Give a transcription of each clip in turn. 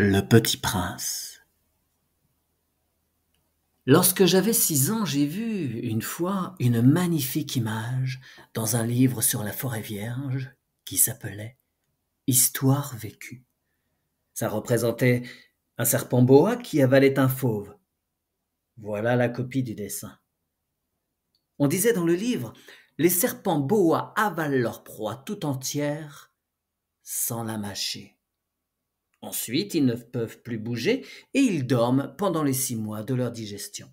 Le Petit Prince. Lorsque j'avais 6 ans, j'ai vu, une fois, une magnifique image dans un livre sur la forêt vierge qui s'appelait Histoire vécue. Ça représentait un serpent boa qui avalait un fauve. Voilà la copie du dessin. On disait dans le livre, les serpents boa avalent leur proie tout entière sans la mâcher. Ensuite, ils ne peuvent plus bouger et ils dorment pendant les 6 mois de leur digestion.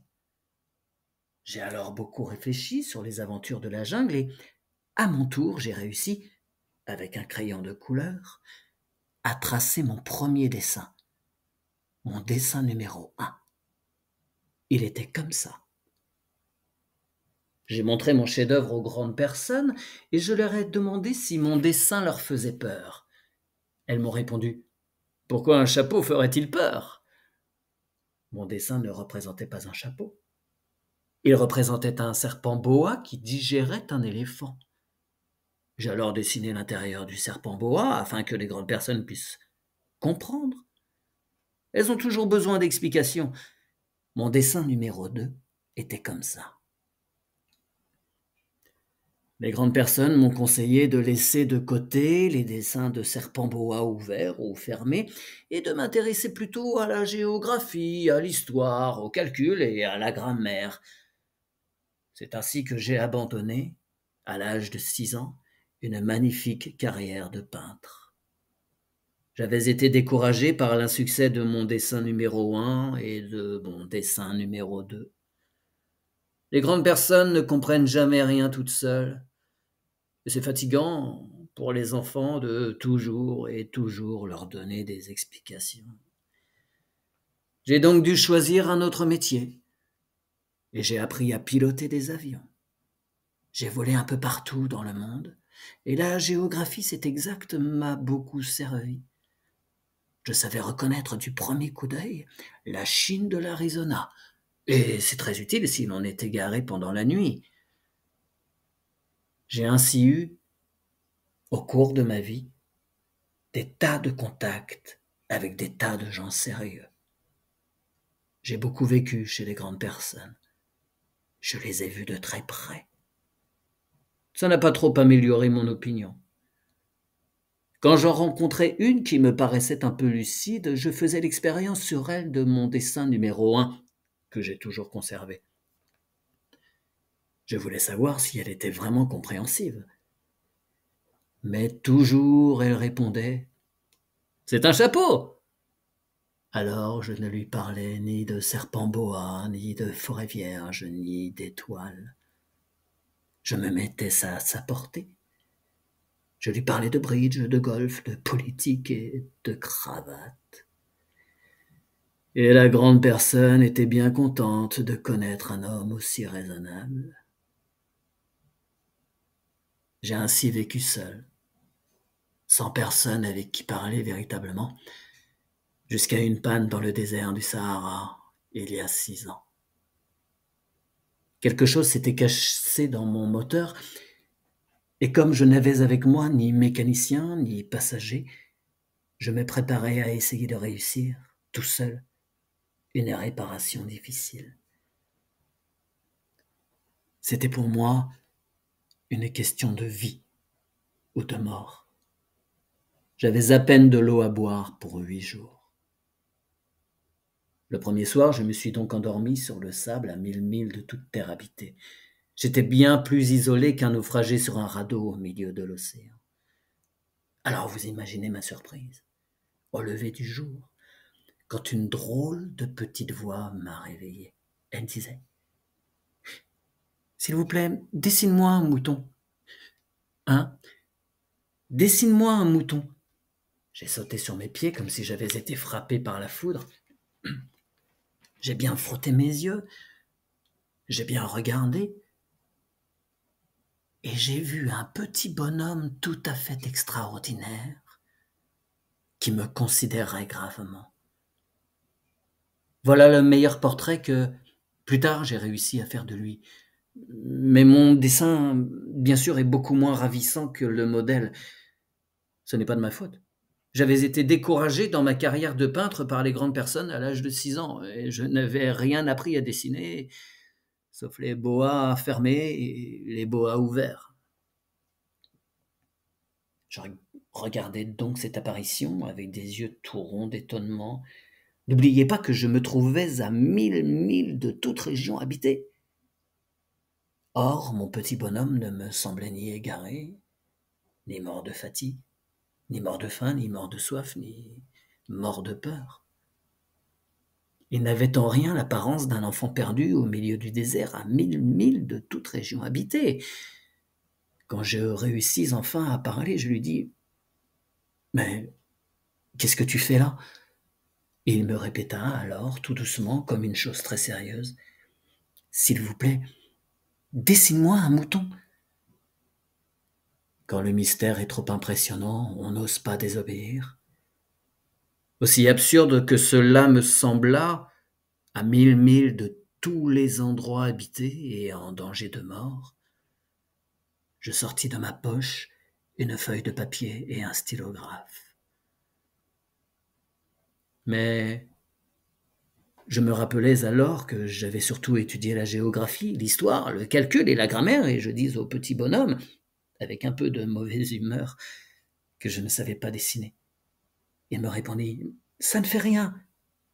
J'ai alors beaucoup réfléchi sur les aventures de la jungle et, à mon tour, j'ai réussi, avec un crayon de couleur, à tracer mon premier dessin, mon dessin numéro 1. Il était comme ça. J'ai montré mon chef-d'œuvre aux grandes personnes et je leur ai demandé si mon dessin leur faisait peur. Elles m'ont répondu « Pourquoi un chapeau ferait-il peur ?» Mon dessin ne représentait pas un chapeau. Il représentait un serpent boa qui digérait un éléphant. J'ai alors dessiné l'intérieur du serpent boa afin que les grandes personnes puissent comprendre. Elles ont toujours besoin d'explications. Mon dessin numéro 2 était comme ça. Les grandes personnes m'ont conseillé de laisser de côté les dessins de serpents boa ouverts ou fermés et de m'intéresser plutôt à la géographie, à l'histoire, au calcul et à la grammaire. C'est ainsi que j'ai abandonné, à l'âge de 6 ans, une magnifique carrière de peintre. J'avais été découragé par l'insuccès de mon dessin numéro 1 et de mon dessin numéro 2. Les grandes personnes ne comprennent jamais rien toutes seules. Et c'est fatigant pour les enfants de toujours et toujours leur donner des explications. J'ai donc dû choisir un autre métier. Et j'ai appris à piloter des avions. J'ai volé un peu partout dans le monde. Et la géographie, c'est exact, m'a beaucoup servi. Je savais reconnaître du premier coup d'œil la Chine de l'Arizona. Et c'est très utile si l'on est égaré pendant la nuit. J'ai ainsi eu, au cours de ma vie, des tas de contacts avec des tas de gens sérieux. J'ai beaucoup vécu chez les grandes personnes. Je les ai vus de très près. Ça n'a pas trop amélioré mon opinion. Quand j'en rencontrais une qui me paraissait un peu lucide, je faisais l'expérience sur elle de mon dessin numéro 1, que j'ai toujours conservé. Je voulais savoir si elle était vraiment compréhensive. Mais toujours elle répondait « C'est un chapeau !» Alors je ne lui parlais ni de serpent boa, ni de forêt vierge, ni d'étoiles. Je me mettais à sa portée. Je lui parlais de bridge, de golf, de politique et de cravate. Et la grande personne était bien contente de connaître un homme aussi raisonnable. J'ai ainsi vécu seul, sans personne avec qui parler véritablement, jusqu'à une panne dans le désert du Sahara, il y a 6 ans. Quelque chose s'était cassé dans mon moteur, et comme je n'avais avec moi ni mécanicien, ni passager, je me préparais à essayer de réussir, tout seul, une réparation difficile. C'était pour moi une question de vie ou de mort. J'avais à peine de l'eau à boire pour 8 jours. Le premier soir, je me suis donc endormi sur le sable à 1000 milles de toute terre habitée. J'étais bien plus isolé qu'un naufragé sur un radeau au milieu de l'océan. Alors vous imaginez ma surprise, au lever du jour, quand une drôle de petite voix m'a réveillé. Elle disait « S'il vous plaît, dessine-moi un mouton. » « Hein ? Dessine-moi un mouton. » J'ai sauté sur mes pieds comme si j'avais été frappé par la foudre. J'ai bien frotté mes yeux, j'ai bien regardé, et j'ai vu un petit bonhomme tout à fait extraordinaire qui me considérait gravement. Voilà le meilleur portrait que, plus tard, j'ai réussi à faire de lui. Mais mon dessin, bien sûr, est beaucoup moins ravissant que le modèle. Ce n'est pas de ma faute. J'avais été découragé dans ma carrière de peintre par les grandes personnes à l'âge de 6 ans et je n'avais rien appris à dessiner, sauf les boas fermés et les boas ouverts. Je regardais donc cette apparition avec des yeux tout ronds d'étonnement. N'oubliez pas que je me trouvais à 1000 milles de toute région habitée. Or, mon petit bonhomme ne me semblait ni égaré, ni mort de fatigue, ni mort de faim, ni mort de soif, ni mort de peur. Il n'avait en rien l'apparence d'un enfant perdu au milieu du désert à 1000 milles de toute région habitée. Quand je réussis enfin à parler, je lui dis « Mais qu'est-ce que tu fais là ?» Et il me répéta alors, tout doucement, comme une chose très sérieuse, « S'il vous plaît, dessine-moi un mouton. » Quand le mystère est trop impressionnant, on n'ose pas désobéir. Aussi absurde que cela me sembla, à 1000 milles de tous les endroits habités et en danger de mort, je sortis de ma poche une feuille de papier et un stylographe. Mais je me rappelais alors que j'avais surtout étudié la géographie, l'histoire, le calcul et la grammaire, et je dis au petit bonhomme, avec un peu de mauvaise humeur, que je ne savais pas dessiner. Il me répondit « Ça ne fait rien,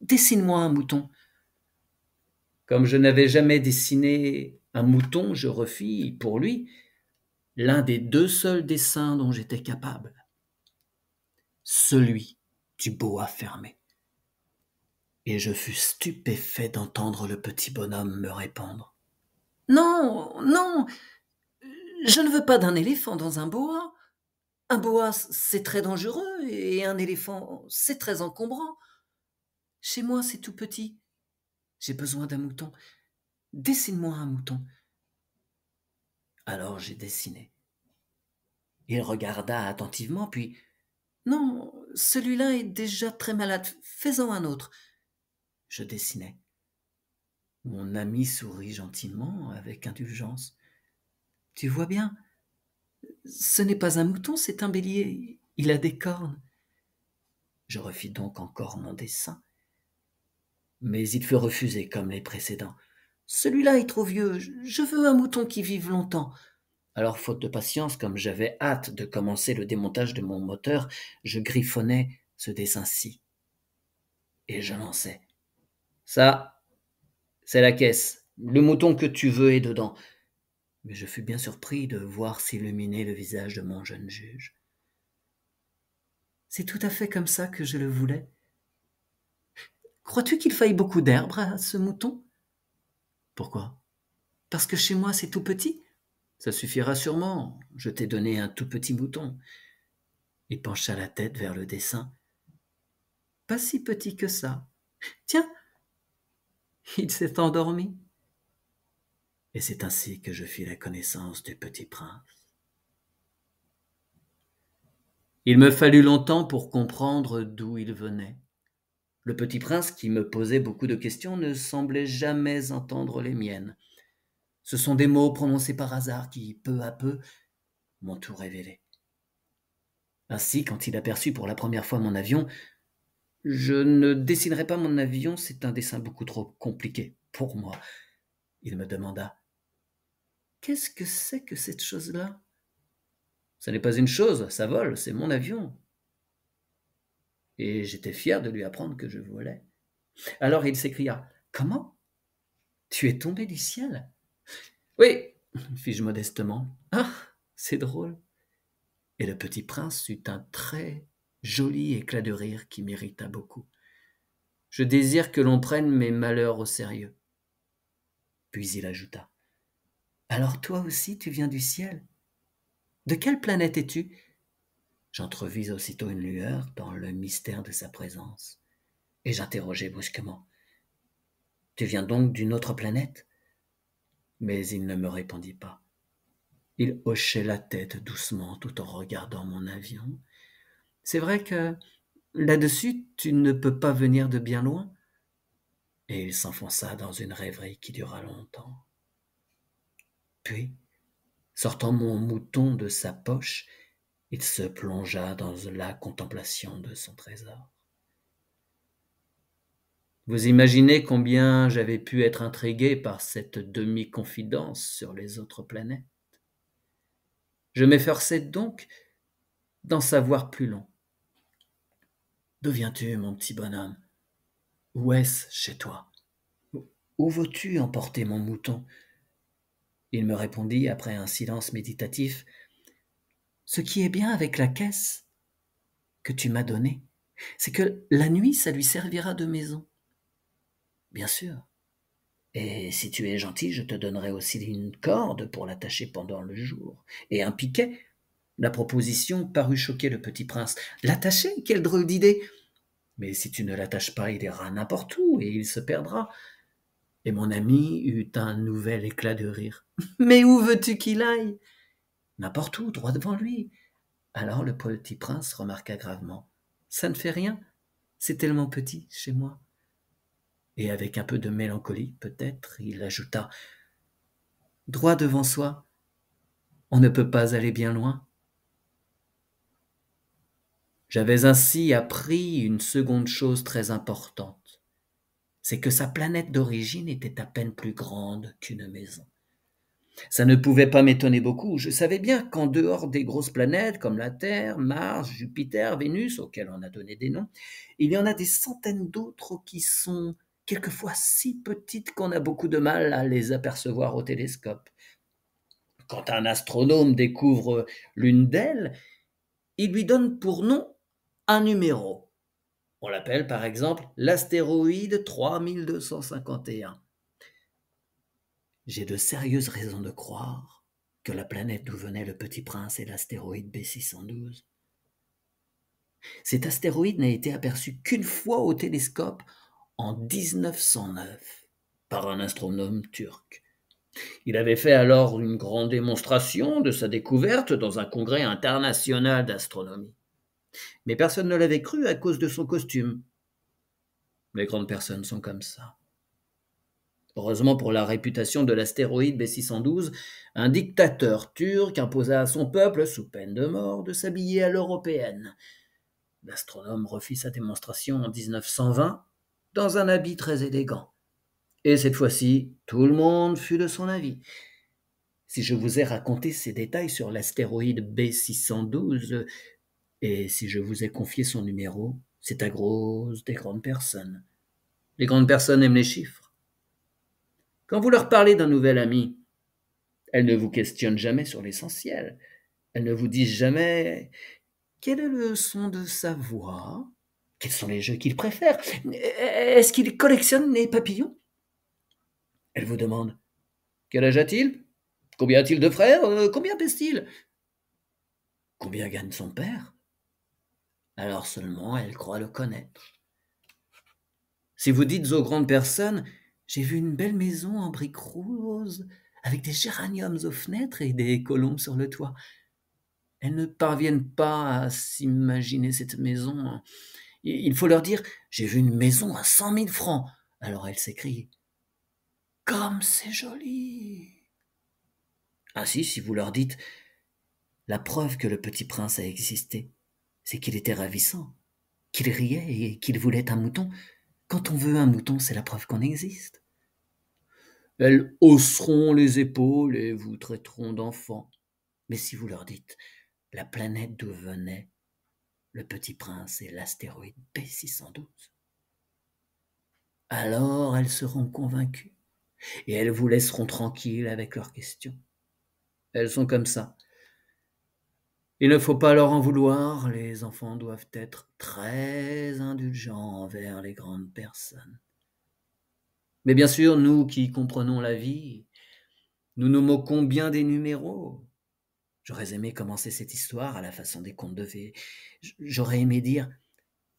dessine-moi un mouton. » Comme je n'avais jamais dessiné un mouton, je refis, pour lui, l'un des 2 seuls dessins dont j'étais capable, celui du boa fermé. Et je fus stupéfait d'entendre le petit bonhomme me répondre. « Non, non, je ne veux pas d'un éléphant dans un boa. Un boa, c'est très dangereux, et un éléphant, c'est très encombrant. Chez moi, c'est tout petit. J'ai besoin d'un mouton. Dessine-moi un mouton. » Alors j'ai dessiné. Il regarda attentivement, puis « Non, celui-là est déjà très malade, fais-en un autre. » Je dessinai. Mon ami sourit gentiment, avec indulgence. « Tu vois bien, ce n'est pas un mouton, c'est un bélier. Il a des cornes. » Je refis donc encore mon dessin. Mais il fut refusé comme les précédents. « Celui-là est trop vieux, je veux un mouton qui vive longtemps. » Alors, faute de patience, comme j'avais hâte de commencer le démontage de mon moteur, je griffonnais ce dessin-ci. Et je lançais. « Ça, c'est la caisse. Le mouton que tu veux est dedans. » Mais je fus bien surpris de voir s'illuminer le visage de mon jeune juge. « C'est tout à fait comme ça que je le voulais. Crois-tu qu'il faille beaucoup d'herbe à ce mouton ? » ?»« Pourquoi ? » ?»« Parce que chez moi c'est tout petit. »« Ça suffira sûrement, je t'ai donné un tout petit mouton. » Il pencha la tête vers le dessin. « Pas si petit que ça. Tiens, il s'est endormi. » Et c'est ainsi que je fis la connaissance du petit prince. Il me fallut longtemps pour comprendre d'où il venait. Le petit prince, qui me posait beaucoup de questions, ne semblait jamais entendre les miennes. Ce sont des mots prononcés par hasard qui, peu à peu, m'ont tout révélé. Ainsi, quand il aperçut pour la première fois mon avion, « Je ne dessinerai pas mon avion, c'est un dessin beaucoup trop compliqué pour moi. » Il me demanda, « Qu'est-ce que c'est que cette chose-là ? » ?»« Ce n'est pas une chose, ça vole, c'est mon avion. » Et j'étais fier de lui apprendre que je volais. Alors il s'écria, « Comment ? Tu es tombé du ciel ? » ?»« Oui, fis-je modestement. »« Ah, c'est drôle. » Et le petit prince eut un très joli éclat de rire qui m'irrita beaucoup. « Je désire que l'on prenne mes malheurs au sérieux. » Puis il ajouta, « Alors toi aussi tu viens du ciel ? De quelle planète es-tu ? » J'entrevis aussitôt une lueur dans le mystère de sa présence, et j'interrogeai brusquement, « Tu viens donc d'une autre planète ? » Mais il ne me répondit pas. Il hochait la tête doucement tout en regardant mon avion. « C'est vrai que là-dessus, tu ne peux pas venir de bien loin ?» Et il s'enfonça dans une rêverie qui dura longtemps. Puis, sortant mon mouton de sa poche, Il se plongea dans la contemplation de son trésor. Vous imaginez combien j'avais pu être intrigué par cette demi-confidence sur les autres planètes. Je m'efforçais donc d'en savoir plus long. D'où viens-tu, mon petit bonhomme? Où est-ce chez toi? Où veux-tu emporter mon mouton? Il me répondit après un silence méditatif. Ce qui est bien avec la caisse que tu m'as donnée, c'est que la nuit, ça lui servira de maison. Bien sûr. Et si tu es gentil, je te donnerai aussi une corde pour l'attacher pendant le jour. Et un piquet. La proposition parut choquer le petit prince. L'attacher? Quelle drôle d'idée! Mais si tu ne l'attaches pas, il ira n'importe où et il se perdra. Et mon ami eut un nouvel éclat de rire. Mais où veux-tu qu'il aille? N'importe où, droit devant lui. Alors le petit prince remarqua gravement. Ça ne fait rien, c'est tellement petit chez moi. Et avec un peu de mélancolie, peut-être, il ajouta. Droit devant soi, on ne peut pas aller bien loin. J'avais ainsi appris une seconde chose très importante, c'est que sa planète d'origine était à peine plus grande qu'une maison. Ça ne pouvait pas m'étonner beaucoup, je savais bien qu'en dehors des grosses planètes comme la Terre, Mars, Jupiter, Vénus, auxquelles on a donné des noms, il y en a des centaines d'autres qui sont quelquefois si petites qu'on a beaucoup de mal à les apercevoir au télescope. Quand un astronome découvre l'une d'elles, il lui donne pour nom un numéro. On l'appelle par exemple l'astéroïde 3251. J'ai de sérieuses raisons de croire que la planète d'où venait le petit prince est l'astéroïde B612. Cet astéroïde n'a été aperçu qu'une fois au télescope en 1909 par un astronome turc. Il avait fait alors une grande démonstration de sa découverte dans un congrès international d'astronomie. Mais personne ne l'avait cru à cause de son costume. Les grandes personnes sont comme ça. Heureusement pour la réputation de l'astéroïde B612, un dictateur turc imposa à son peuple, sous peine de mort, de s'habiller à l'européenne. L'astronome refit sa démonstration en 1920 dans un habit très élégant. Et cette fois-ci, tout le monde fut de son avis. Si je vous ai raconté ces détails sur l'astéroïde B612, et si je vous ai confié son numéro, c'est à cause des grandes personnes. Les grandes personnes aiment les chiffres. Quand vous leur parlez d'un nouvel ami, elles ne vous questionnent jamais sur l'essentiel. Elles ne vous disent jamais quel est le son de sa voix, quels sont les jeux qu'il préfère, est-ce qu'il collectionne les papillons. Elles vous demandent quel âge a-t-il, combien a-t-il de frères, combien pèse-t-il, combien gagne son père. Alors seulement elles croient le connaître. Si vous dites aux grandes personnes « J'ai vu une belle maison en briques roses, avec des géraniums aux fenêtres et des colombes sur le toit », elles ne parviennent pas à s'imaginer cette maison. Il faut leur dire « J'ai vu une maison à 100 000 francs ». Alors elles s'écrient « Comme c'est joli !» Ainsi, si vous leur dites « La preuve que le petit prince a existé, c'est qu'il était ravissant, qu'il riait et qu'il voulait un mouton. Quand on veut un mouton, c'est la preuve qu'on existe. » Elles hausseront les épaules et vous traiteront d'enfant. Mais si vous leur dites « La planète d'où venait le petit prince et l'astéroïde B612 », alors elles seront convaincues et elles vous laisseront tranquille avec leurs questions. Elles sont comme ça. Il ne faut pas leur en vouloir, les enfants doivent être très indulgents envers les grandes personnes. Mais bien sûr, nous qui comprenons la vie, nous nous moquons bien des numéros. J'aurais aimé commencer cette histoire à la façon des contes de fées. J'aurais aimé dire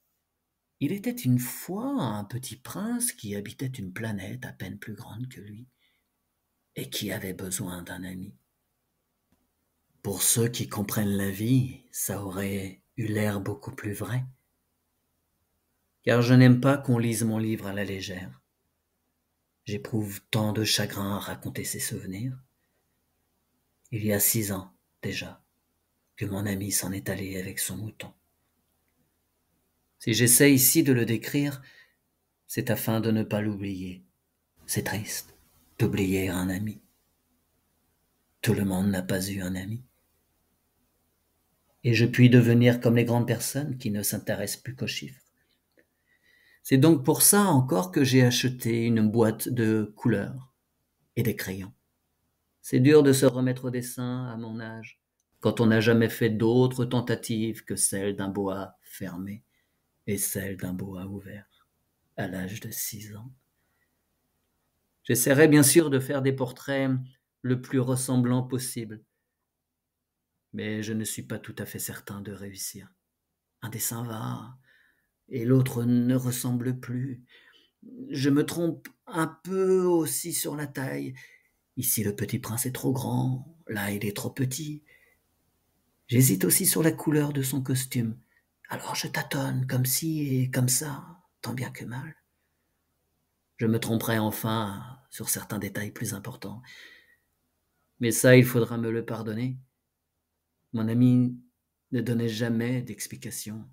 « Il était une fois un petit prince qui habitait une planète à peine plus grande que lui et qui avait besoin d'un ami. » Pour ceux qui comprennent la vie, ça aurait eu l'air beaucoup plus vrai. Car je n'aime pas qu'on lise mon livre à la légère. J'éprouve tant de chagrin à raconter ces souvenirs. Il y a 6 ans déjà que mon ami s'en est allé avec son mouton. Si j'essaie ici de le décrire, c'est afin de ne pas l'oublier. C'est triste d'oublier un ami. Tout le monde n'a pas eu un ami. Et je puis devenir comme les grandes personnes qui ne s'intéressent plus qu'aux chiffres. C'est donc pour ça encore que j'ai acheté une boîte de couleurs et des crayons. C'est dur de se remettre au dessin à mon âge, quand on n'a jamais fait d'autres tentatives que celle d'un boa fermé et celle d'un boa ouvert, à l'âge de 6 ans. J'essaierai bien sûr de faire des portraits le plus ressemblants possible, mais je ne suis pas tout à fait certain de réussir. Un dessin va, et l'autre ne ressemble plus. Je me trompe un peu aussi sur la taille. Ici, le petit prince est trop grand, là, il est trop petit. J'hésite aussi sur la couleur de son costume. Alors je tâtonne, comme ci et comme ça, tant bien que mal. Je me tromperai enfin sur certains détails plus importants. Mais ça, il faudra me le pardonner. Mon ami ne donnait jamais d'explication.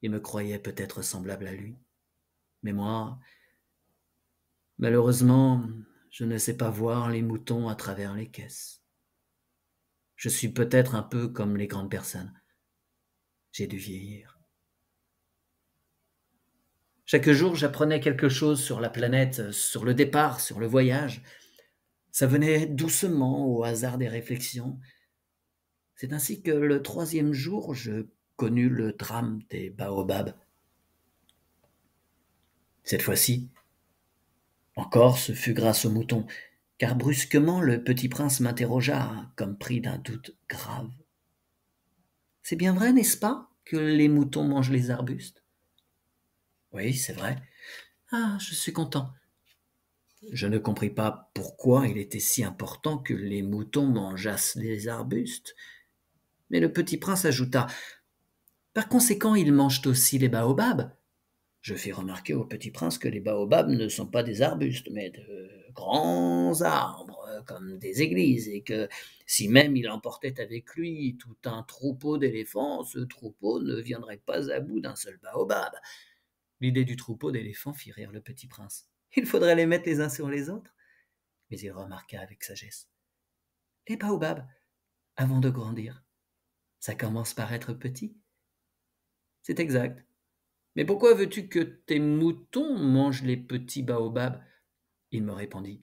Il me croyait peut-être semblable à lui. Mais moi, malheureusement, je ne sais pas voir les moutons à travers les caisses. Je suis peut-être un peu comme les grandes personnes. J'ai dû vieillir. Chaque jour, j'apprenais quelque chose sur la planète, sur le départ, sur le voyage. Ça venait doucement au hasard des réflexions. C'est ainsi que le 3e jour, je connus le drame des baobabs. Cette fois-ci, encore, ce fut grâce aux moutons, car brusquement le petit prince m'interrogea, comme pris d'un doute grave. « C'est bien vrai, n'est-ce pas, que les moutons mangent les arbustes ?»« Oui, c'est vrai. »« Ah, je suis content. » Je ne compris pas pourquoi il était si important que les moutons mangeassent les arbustes. Mais le petit prince ajouta : « Par conséquent, ils mangent aussi les baobabs. » Je fis remarquer au petit prince que les baobabs ne sont pas des arbustes, mais de grands arbres, comme des églises, et que si même il emportait avec lui tout un troupeau d'éléphants, ce troupeau ne viendrait pas à bout d'un seul baobab. L'idée du troupeau d'éléphants fit rire le petit prince. Il faudrait les mettre les uns sur les autres. Mais il remarqua avec sagesse : les baobabs, avant de grandir, ça commence par être petit. C'est exact. Mais pourquoi veux-tu que tes moutons mangent les petits baobabs ? Il me répondit :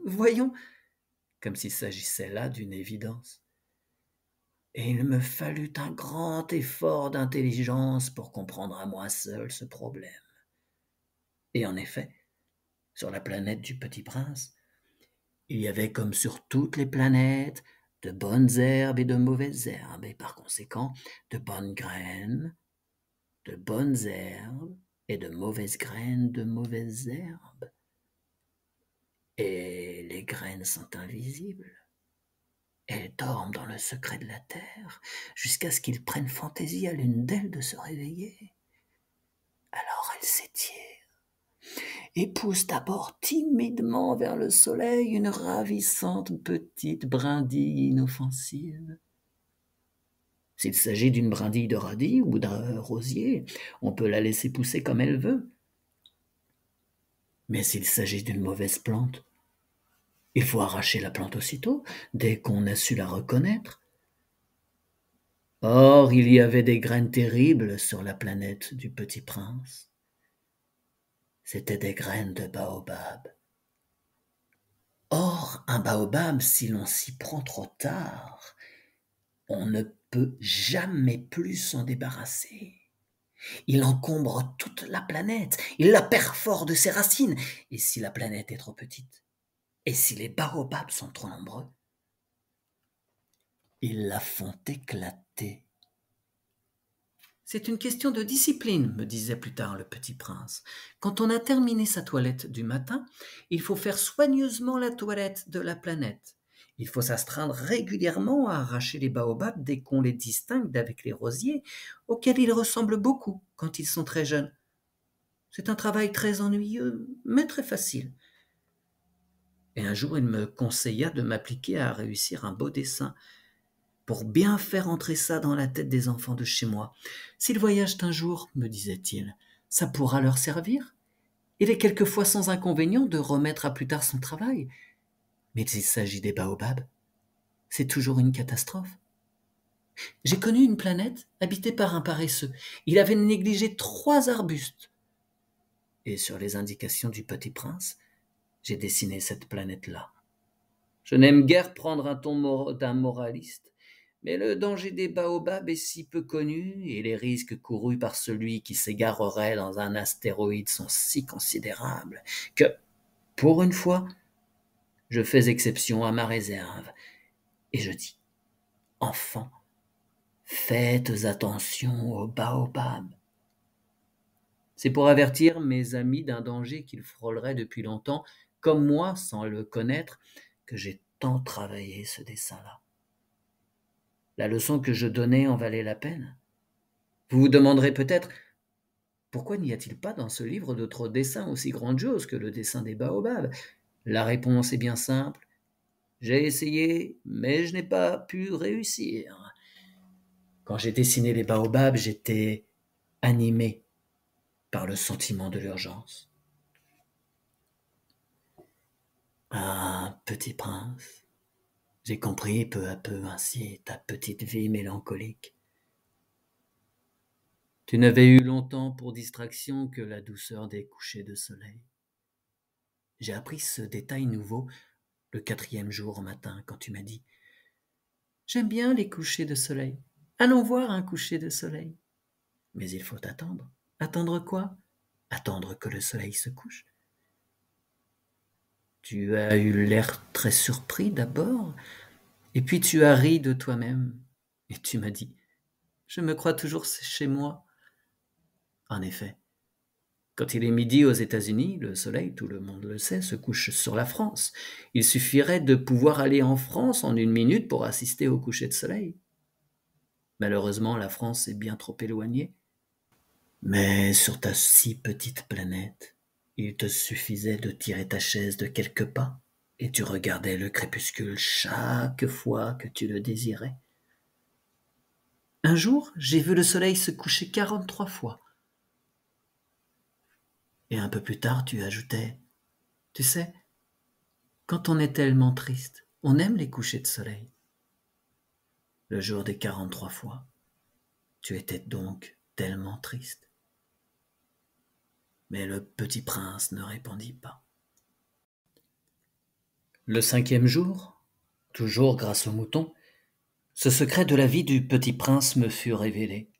voyons, comme s'il s'agissait là d'une évidence. Et il me fallut un grand effort d'intelligence pour comprendre à moi seul ce problème. Et en effet, sur la planète du Petit Prince, il y avait, comme sur toutes les planètes, de bonnes herbes et de mauvaises herbes, et par conséquent, de bonnes graines, de bonnes herbes, et de mauvaises graines, de mauvaises herbes. Et les graines sont invisibles. Elles dorment dans le secret de la terre, jusqu'à ce qu'il prenne fantaisie à l'une d'elles de se réveiller. Alors elles s'étirent et pousse d'abord timidement vers le soleil une ravissante petite brindille inoffensive. S'il s'agit d'une brindille de radis ou d'un rosier, on peut la laisser pousser comme elle veut. Mais s'il s'agit d'une mauvaise plante, il faut arracher la plante aussitôt, dès qu'on a su la reconnaître. Or, il y avait des graines terribles sur la planète du Petit Prince. C'étaient des graines de baobab. Or, un baobab, si l'on s'y prend trop tard, on ne peut jamais plus s'en débarrasser. Il encombre toute la planète, il la perfore de ses racines. Et si la planète est trop petite, et si les baobabs sont trop nombreux, ils la font éclater. C'est une question de discipline, me disait plus tard le petit prince. Quand on a terminé sa toilette du matin, il faut faire soigneusement la toilette de la planète. Il faut s'astreindre régulièrement à arracher les baobabs dès qu'on les distingue d'avec les rosiers, auxquels ils ressemblent beaucoup quand ils sont très jeunes. C'est un travail très ennuyeux, mais très facile. Et un jour, il me conseilla de m'appliquer à réussir un beau dessin. pour bien faire entrer ça dans la tête des enfants de chez moi. S'ils voyagent un jour, me disait-il, ça pourra leur servir. Il est quelquefois sans inconvénient de remettre à plus tard son travail. Mais il s'agit des baobabs. C'est toujours une catastrophe. J'ai connu une planète habitée par un paresseux. Il avait négligé 3 arbustes. Et sur les indications du Petit Prince, j'ai dessiné cette planète-là. Je n'aime guère prendre un ton d'un moraliste, mais le danger des baobabs est si peu connu et les risques courus par celui qui s'égarerait dans un astéroïde sont si considérables que, pour une fois, je fais exception à ma réserve et je dis, enfants, faites attention aux baobabs. C'est pour avertir mes amis d'un danger qu'ils frôleraient depuis longtemps, comme moi, sans le connaître, que j'ai tant travaillé ce dessin-là. La leçon que je donnais en valait la peine. Vous vous demanderez peut-être, pourquoi n'y a-t-il pas dans ce livre d'autres dessins aussi grandioses que le dessin des baobabs? La réponse est bien simple. J'ai essayé, mais je n'ai pas pu réussir. Quand j'ai dessiné les baobabs, j'étais animé par le sentiment de l'urgence. Ah, petit prince, j'ai compris peu à peu ainsi ta petite vie mélancolique. Tu n'avais eu longtemps pour distraction que la douceur des couchers de soleil. J'ai appris ce détail nouveau le 4e jour au matin quand tu m'as dit « J'aime bien les couchers de soleil. Allons voir un coucher de soleil. » Mais il faut attendre. Attendre quoi? Attendre que le soleil se couche. Tu as eu l'air très surpris d'abord, et puis tu as ri de toi-même, et tu m'as dit « Je me crois toujours chez moi. » En effet, quand il est midi aux États-Unis, le soleil, tout le monde le sait, se couche sur la France. Il suffirait de pouvoir aller en France en 1 minute pour assister au coucher de soleil. Malheureusement, la France est bien trop éloignée. Mais sur ta si petite planète, il te suffisait de tirer ta chaise de quelques pas et tu regardais le crépuscule chaque fois que tu le désirais. Un jour, j'ai vu le soleil se coucher 43 fois. Et un peu plus tard, tu ajoutais, « Tu sais, quand on est tellement triste, on aime les couchers de soleil. » Le jour des 43 fois, tu étais donc tellement triste. Mais le petit prince ne répondit pas. Le 5e jour, toujours grâce au mouton, ce secret de la vie du petit prince me fut révélé.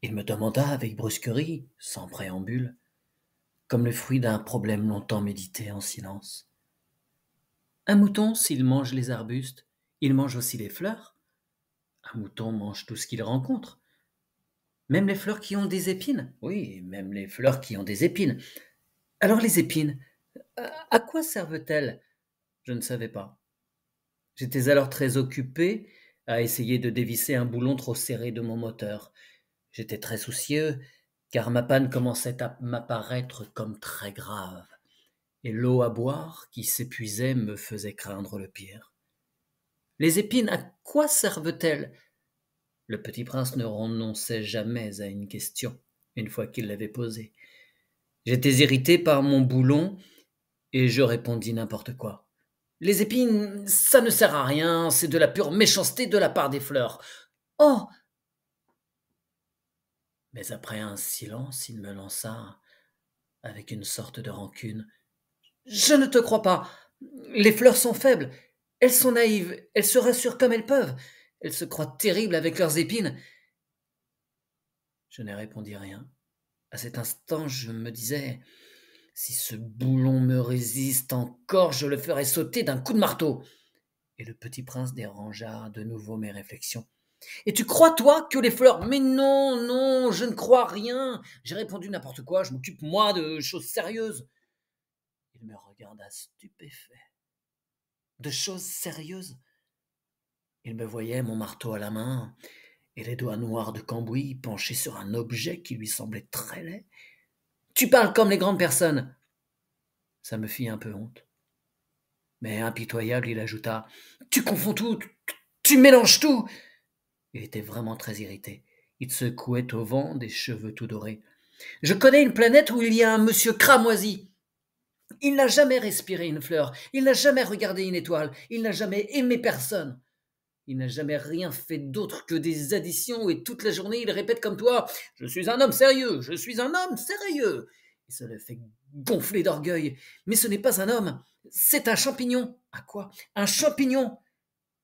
Il me demanda avec brusquerie, sans préambule, comme le fruit d'un problème longtemps médité en silence. Un mouton, s'il mange les arbustes, il mange aussi les fleurs. Un mouton mange tout ce qu'il rencontre. Même les fleurs qui ont des épines. Oui, même les fleurs qui ont des épines. Alors les épines, à quoi servent-elles? Je ne savais pas. J'étais alors très occupé à essayer de dévisser un boulon trop serré de mon moteur. J'étais très soucieux, car ma panne commençait à m'apparaître comme très grave, et l'eau à boire qui s'épuisait me faisait craindre le pire. Les épines, à quoi servent-elles? Le petit prince ne renonçait jamais à une question, une fois qu'il l'avait posée. J'étais irrité par mon boulon, et je répondis n'importe quoi. Les épines, ça ne sert à rien, c'est de la pure méchanceté de la part des fleurs. Oh! Mais après un silence, il me lança, avec une sorte de rancune. Je ne te crois pas. Les fleurs sont faibles. Elles sont naïves. Elles se rassurent comme elles peuvent. Elles se croient terribles avec leurs épines. Je ne répondis rien. À cet instant, je me disais, si ce boulon me résiste encore, je le ferai sauter d'un coup de marteau. Et le petit prince dérangea de nouveau mes réflexions. Et tu crois, toi, que les fleurs... Mais non, non, je ne crois rien. J'ai répondu n'importe quoi, je m'occupe, moi, de choses sérieuses. Il me regarda stupéfait. De choses sérieuses? Il me voyait, mon marteau à la main, et les doigts noirs de cambouis penchés sur un objet qui lui semblait très laid. Tu parles comme les grandes personnes. Ça me fit un peu honte. Mais impitoyable, il ajouta, tu confonds tout. Tu mélanges tout. Il était vraiment très irrité. Il secouait au vent des cheveux tout dorés. Je connais une planète où il y a un monsieur cramoisi. Il n'a jamais respiré une fleur, il n'a jamais regardé une étoile, il n'a jamais aimé personne. Il n'a jamais rien fait d'autre que des additions et toute la journée il répète comme toi: Je suis un homme sérieux, je suis un homme sérieux. Et ça le fait gonfler d'orgueil. Mais ce n'est pas un homme, c'est un champignon. À quoi? Un champignon.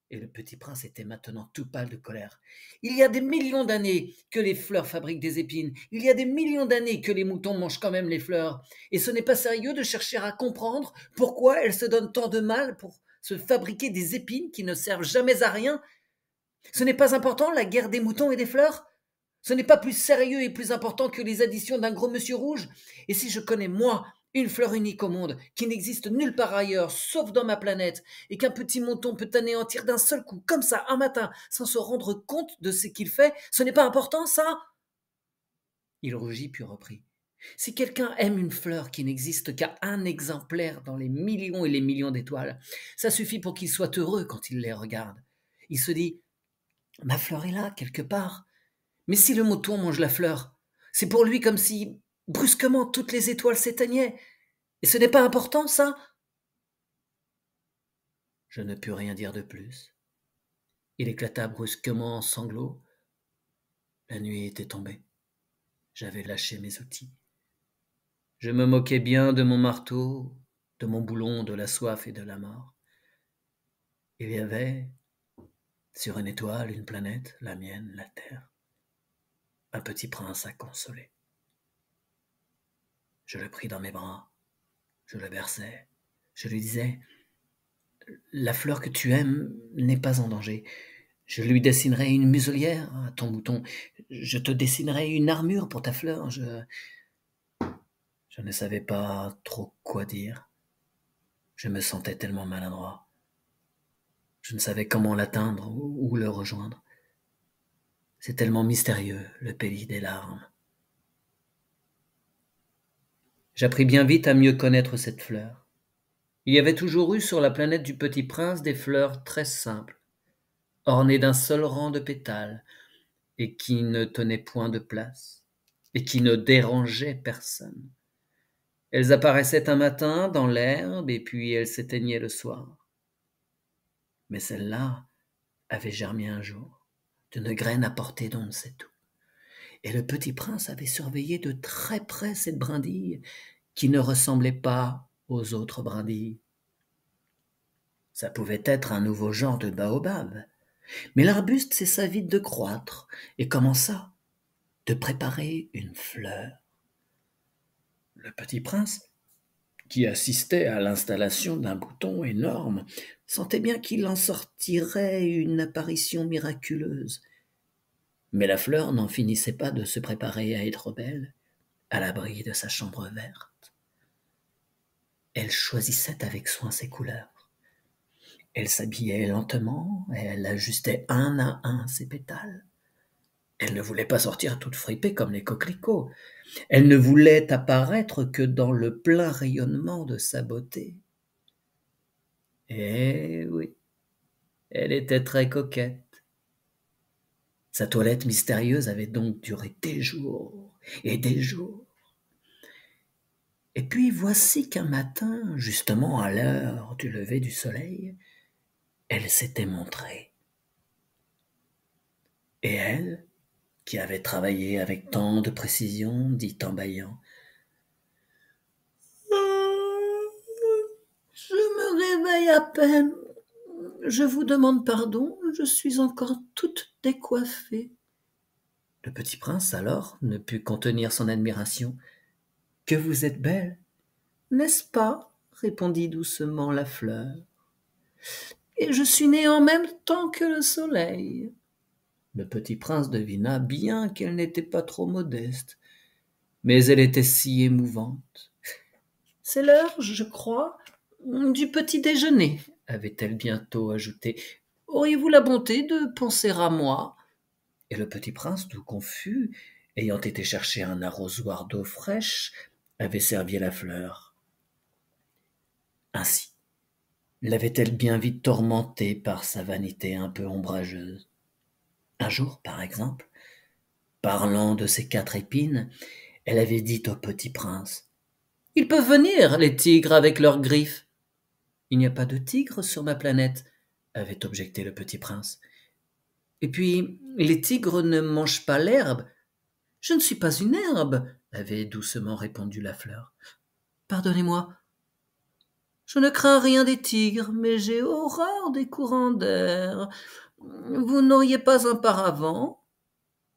Et le petit prince était maintenant tout pâle de colère. Il y a des millions d'années que les fleurs fabriquent des épines. Il y a des millions d'années que les moutons mangent quand même les fleurs. Et ce n'est pas sérieux de chercher à comprendre pourquoi elles se donnent tant de mal pour se fabriquer des épines qui ne servent jamais à rien. Ce n'est pas important, la guerre des moutons et des fleurs? Ce n'est pas plus sérieux et plus important que les additions d'un gros monsieur rouge? Et si je connais, moi, une fleur unique au monde, qui n'existe nulle part ailleurs, sauf dans ma planète, et qu'un petit mouton peut anéantir d'un seul coup, comme ça, un matin, sans se rendre compte de ce qu'il fait, ce n'est pas important, ça? Il rougit puis reprit. Si quelqu'un aime une fleur qui n'existe qu'à un exemplaire dans les millions et les millions d'étoiles, ça suffit pour qu'il soit heureux quand il les regarde. Il se dit: Ma fleur est là, quelque part. Mais si le mouton mange la fleur, c'est pour lui comme si, brusquement, toutes les étoiles s'éteignaient. Et ce n'est pas important, ça? Je ne pus rien dire de plus. Il éclata brusquement en sanglots. La nuit était tombée. J'avais lâché mes outils. Je me moquais bien de mon marteau, de mon boulon, de la soif et de la mort. Il y avait, sur une étoile, une planète, la mienne, la Terre, un petit prince à consoler. Je le pris dans mes bras, je le berçais, je lui disais: La fleur que tu aimes n'est pas en danger. Je lui dessinerai une muselière à ton mouton. Je te dessinerai une armure pour ta fleur. Je ne savais pas trop quoi dire. Je me sentais tellement maladroit. Je ne savais comment l'atteindre ou le rejoindre. C'est tellement mystérieux, le pays des larmes. J'appris bien vite à mieux connaître cette fleur. Il y avait toujours eu sur la planète du Petit Prince des fleurs très simples, ornées d'un seul rang de pétales, et qui ne tenaient point de place, et qui ne dérangeaient personne. Elles apparaissaient un matin dans l'herbe, et puis elles s'éteignaient le soir. Mais celle-là avait germé un jour, d'une graine apportée d'on ne sait où. Et le Petit Prince avait surveillé de très près cette brindille, qui ne ressemblait pas aux autres brindilles. Ça pouvait être un nouveau genre de baobab, mais l'arbuste cessa vite de croître et commença de préparer une fleur. Le Petit Prince, qui assistait à l'installation d'un bouton énorme, sentait bien qu'il en sortirait une apparition miraculeuse. Mais la fleur n'en finissait pas de se préparer à être belle, à l'abri de sa chambre verte. Elle choisissait avec soin ses couleurs. Elle s'habillait lentement, elle ajustait un à un ses pétales. Elle ne voulait pas sortir toute fripée comme les coquelicots. Elle ne voulait apparaître que dans le plein rayonnement de sa beauté. Eh oui, elle était très coquette. Sa toilette mystérieuse avait donc duré des jours et des jours. Et puis voici qu'un matin, justement à l'heure du lever du soleil, elle s'était montrée. Et elle, qui avait travaillé avec tant de précision, dit en bâillant: Je me réveille à peine. Je vous demande pardon, je suis encore toute décoiffée. Le Petit Prince, alors, ne put contenir son admiration. Que vous êtes belle, n'est-ce pas? Répondit doucement la fleur. Et je suis née en même temps que le soleil. Le Petit Prince devina bien qu'elle n'était pas trop modeste, mais elle était si émouvante. C'est l'heure, je crois, du petit déjeuner, avait-elle bientôt ajouté. Auriez-vous la bonté de penser à moi? Et le Petit Prince, tout confus, ayant été chercher un arrosoir d'eau fraîche, avait servi la fleur. Ainsi, L'avait-elle bien vite tourmentée par sa vanité un peu ombrageuse? Un jour, par exemple, parlant de ses 4 épines, elle avait dit au petit prince: «Ils peuvent venir, les tigres avec leurs griffes.» «Il n'y a pas de tigres sur ma planète», avait objecté le petit prince. «Et puis, les tigres ne mangent pas l'herbe.» «Je ne suis pas une herbe», avait doucement répondu la fleur. «Pardonnez-moi, je ne crains rien des tigres, mais j'ai horreur des courants d'air. Vous n'auriez pas un paravent?»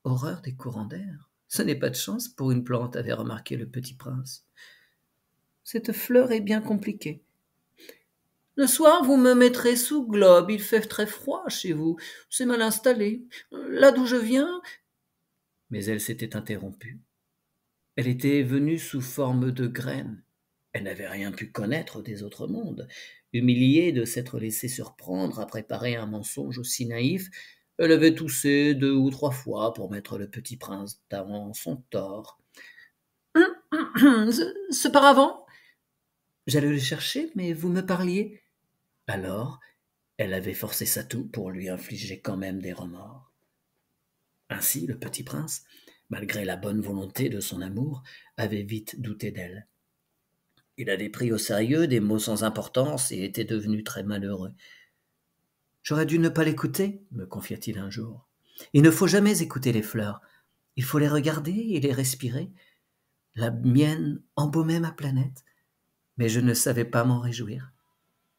«Horreur des courants d'air? Ce n'est pas de chance pour une plante», avait remarqué le petit prince. «Cette fleur est bien compliquée. Le soir, vous me mettrez sous globe, il fait très froid chez vous, c'est mal installé. Là d'où je viens...» Mais elle s'était interrompue. Elle était venue sous forme de graine. Elle n'avait rien pu connaître des autres mondes. Humiliée de s'être laissée surprendre à préparer un mensonge aussi naïf, elle avait toussé 2 ou 3 fois pour mettre le petit prince dans son tort. Ce paravent, j'allais le chercher, mais vous me parliez. Alors, elle avait forcé sa toux pour lui infliger quand même des remords. Ainsi, le petit prince, malgré la bonne volonté de son amour, avait vite douté d'elle. Il avait pris au sérieux des mots sans importance et était devenu très malheureux. «J'aurais dû ne pas l'écouter», me confia-t-il un jour. «Il ne faut jamais écouter les fleurs. Il faut les regarder et les respirer. La mienne embaumait ma planète, mais je ne savais pas m'en réjouir.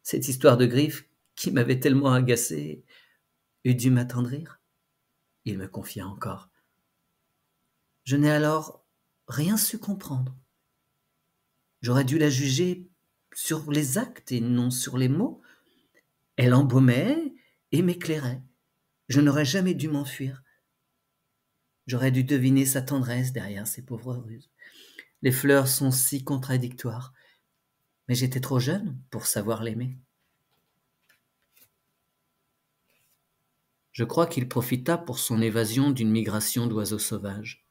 Cette histoire de griffes, qui m'avait tellement agacé, eût dû m'attendrir.» Il me confia encore. «Je n'ai alors rien su comprendre. J'aurais dû la juger sur les actes et non sur les mots. Elle embaumait et m'éclairait. Je n'aurais jamais dû m'enfuir. J'aurais dû deviner sa tendresse derrière ses pauvres ruses. Les fleurs sont si contradictoires, mais j'étais trop jeune pour savoir l'aimer.» Je crois qu'il profita pour son évasion d'une migration d'oiseaux sauvages.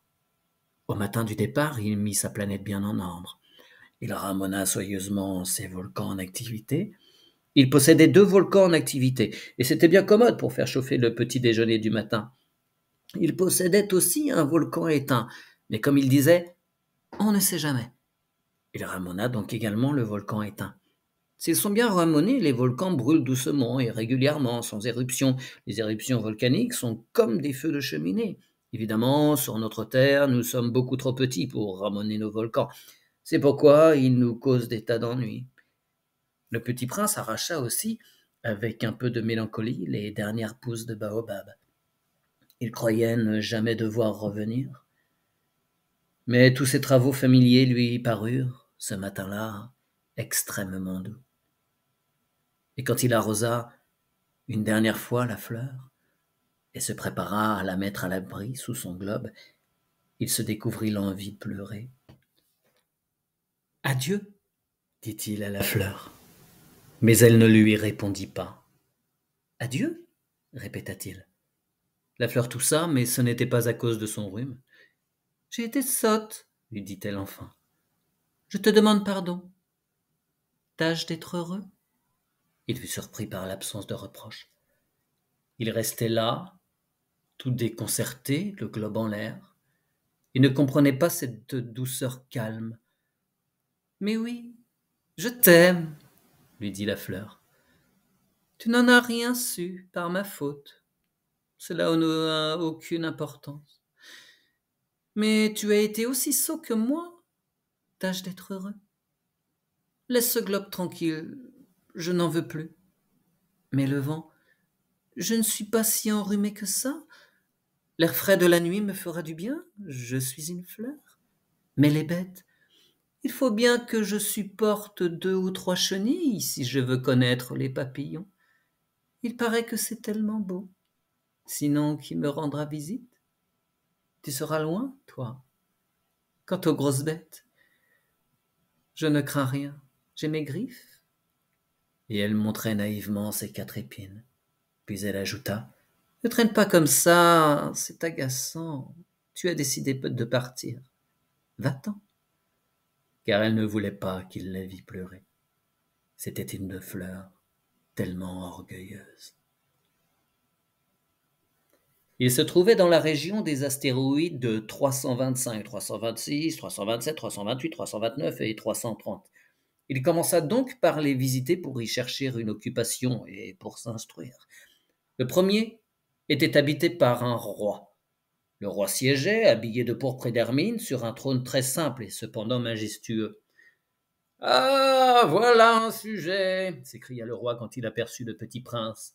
Au matin du départ, il mit sa planète bien en ordre. Il ramena soigneusement ses volcans en activité. Il possédait 2 volcans en activité, et c'était bien commode pour faire chauffer le petit déjeuner du matin. Il possédait aussi un volcan éteint, mais comme il disait, on ne sait jamais. Il ramena donc également le volcan éteint. S'ils sont bien ramonés, les volcans brûlent doucement et régulièrement, sans éruption. Les éruptions volcaniques sont comme des feux de cheminée. Évidemment, sur notre Terre, nous sommes beaucoup trop petits pour ramener nos volcans. C'est pourquoi ils nous causent des tas d'ennuis. Le petit prince arracha aussi, avec un peu de mélancolie, les dernières pousses de baobab. Il croyait ne jamais devoir revenir. Mais tous ses travaux familiers lui parurent, ce matin-là, extrêmement doux. Et quand il arrosa une dernière fois la fleur et se prépara à la mettre à l'abri sous son globe, il se découvrit l'envie de pleurer. «Adieu», dit-il à la fleur. Mais elle ne lui répondit pas. «Adieu», répéta-t-il. La fleur toussa, mais ce n'était pas à cause de son rhume. «J'ai été sotte», lui dit-elle enfin. «Je te demande pardon. Tâche d'être heureux.» Il fut surpris par l'absence de reproche. Il restait là, tout déconcerté, le globe en l'air. Il ne comprenait pas cette douceur calme. «Mais oui, je t'aime», lui dit la fleur. «Tu n'en as rien su par ma faute. Cela n'a aucune importance. Mais tu as été aussi sot que moi. Tâche d'être heureux. Laisse ce globe tranquille, je n'en veux plus. Mais le vent, je ne suis pas si enrhumé que ça. L'air frais de la nuit me fera du bien, je suis une fleur. Mais les bêtes, il faut bien que je supporte 2 ou 3 chenilles si je veux connaître les papillons. Il paraît que c'est tellement beau. Sinon, qui me rendra visite? Tu seras loin, toi. Quant aux grosses bêtes, je ne crains rien. J'ai mes griffes. » Et elle montrait naïvement ses 4 épines. Puis elle ajouta: « Ne traîne pas comme ça, c'est agaçant. Tu as décidé de partir. Va-t'en. » Car elle ne voulait pas qu'il la vît pleurer. C'était une fleur tellement orgueilleuse. Il se trouvait dans la région des astéroïdes de 325, 326, 327, 328, 329 et 330. Il commença donc par les visiter pour y chercher une occupation et pour s'instruire. Le premier était habité par un roi. Le roi siégeait, habillé de pourpre et d'hermine, sur un trône très simple et cependant majestueux. « Ah, voilà un sujet !» s'écria le roi quand il aperçut le petit prince.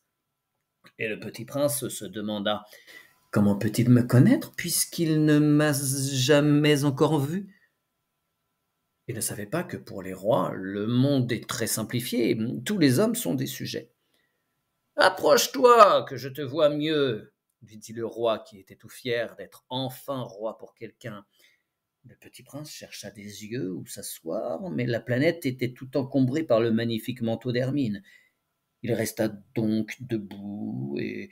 Et le petit prince se demanda « Comment peut-il me connaître puisqu'il ne m'a jamais encore vu ?» Il ne savait pas que pour les rois, le monde est très simplifié, tous les hommes sont des sujets. « Approche-toi, que je te vois mieux !» lui dit le roi qui était tout fier d'être enfin roi pour quelqu'un. Le petit prince chercha des yeux où s'asseoir, mais la planète était tout encombrée par le magnifique manteau d'hermine. Il resta donc debout et,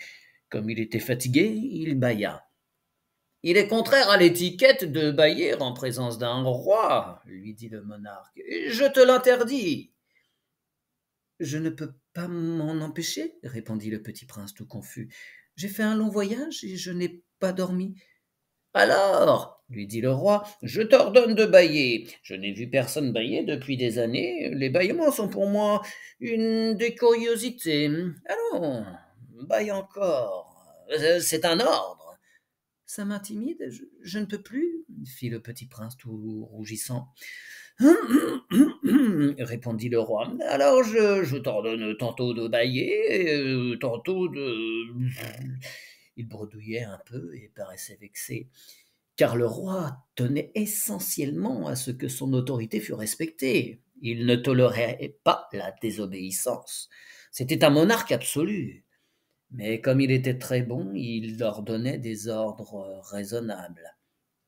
comme il était fatigué, il bâilla. « Il est contraire à l'étiquette de bâiller en présence d'un roi, » lui dit le monarque. « Je te l'interdis. » « Je ne peux pas m'en empêcher, » répondit le petit prince tout confus. « J'ai fait un long voyage et je n'ai pas dormi. »« Alors, » lui dit le roi, « je t'ordonne de bâiller. Je n'ai vu personne bâiller depuis des années. Les bâillements sont pour moi une des curiosités. Allons, bâille encore. C'est un ordre. »« Ça m'intimide, je ne peux plus, » fit le petit prince tout rougissant. Répondit le roi. « Alors je t'ordonne tantôt de bâiller, tantôt de... » Il bredouillait un peu et paraissait vexé, car le roi tenait essentiellement à ce que son autorité fût respectée. Il ne tolérait pas la désobéissance. C'était un monarque absolu. Mais comme il était très bon, il leur donnait des ordres raisonnables.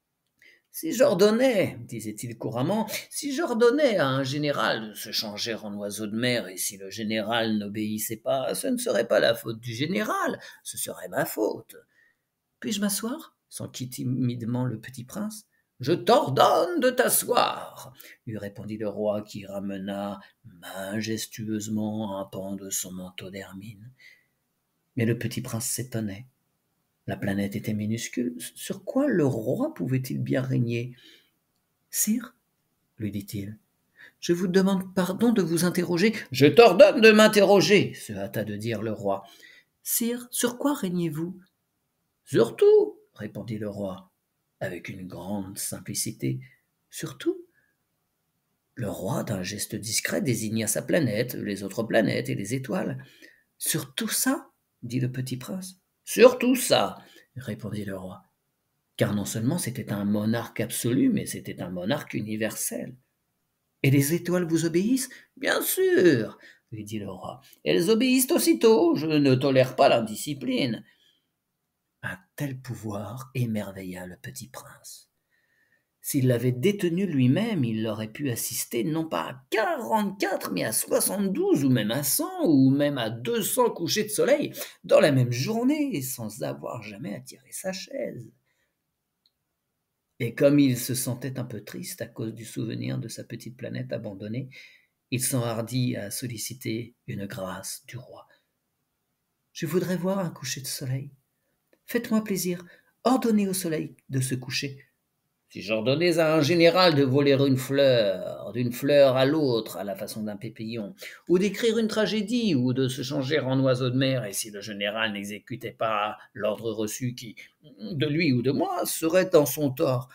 « Si j'ordonnais, disait-il couramment, si j'ordonnais à un général de se changer en oiseau de mer, et si le général n'obéissait pas, ce ne serait pas la faute du général, ce serait ma faute. Puis-je m'asseoir » s'enquit timidement le petit prince. « Je t'ordonne de t'asseoir, » lui répondit le roi qui ramena majestueusement un pan de son manteau d'hermine. Mais le petit prince s'étonnait. La planète était minuscule. Sur quoi le roi pouvait-il bien régner ? « Sire, » lui dit-il, « je vous demande pardon de vous interroger. »« Je t'ordonne de m'interroger, » se hâta de dire le roi. « Sire, sur quoi régnez-vous ? » ?»« Sur tout, » répondit le roi, avec une grande simplicité. « Sur tout ?» Le roi, d'un geste discret, désigna sa planète, les autres planètes et les étoiles. « Sur tout ça ?» dit le petit prince. « Sur tout ça, » répondit le roi, car non seulement c'était un monarque absolu, mais c'était un monarque universel. « Et les étoiles vous obéissent ? » ?»« Bien sûr, » lui dit le roi, « elles obéissent aussitôt, je ne tolère pas l'indiscipline. » Un tel pouvoir émerveilla le petit prince. S'il l'avait détenu lui-même, il aurait pu assister non pas à 44, mais à 72, ou même à 100, ou même à 200 couchers de soleil dans la même journée, sans avoir jamais à tirer sa chaise. Et comme il se sentait un peu triste à cause du souvenir de sa petite planète abandonnée, il s'enhardit à solliciter une grâce du roi. « Je voudrais voir un coucher de soleil. Faites-moi plaisir, ordonnez au soleil de se coucher. » « Si j'ordonnais à un général de voler une fleur, d'une fleur à l'autre, à la façon d'un pépillon, ou d'écrire une tragédie, ou de se changer en oiseau de mer, et si le général n'exécutait pas l'ordre reçu qui, de lui ou de moi, serait dans son tort. »«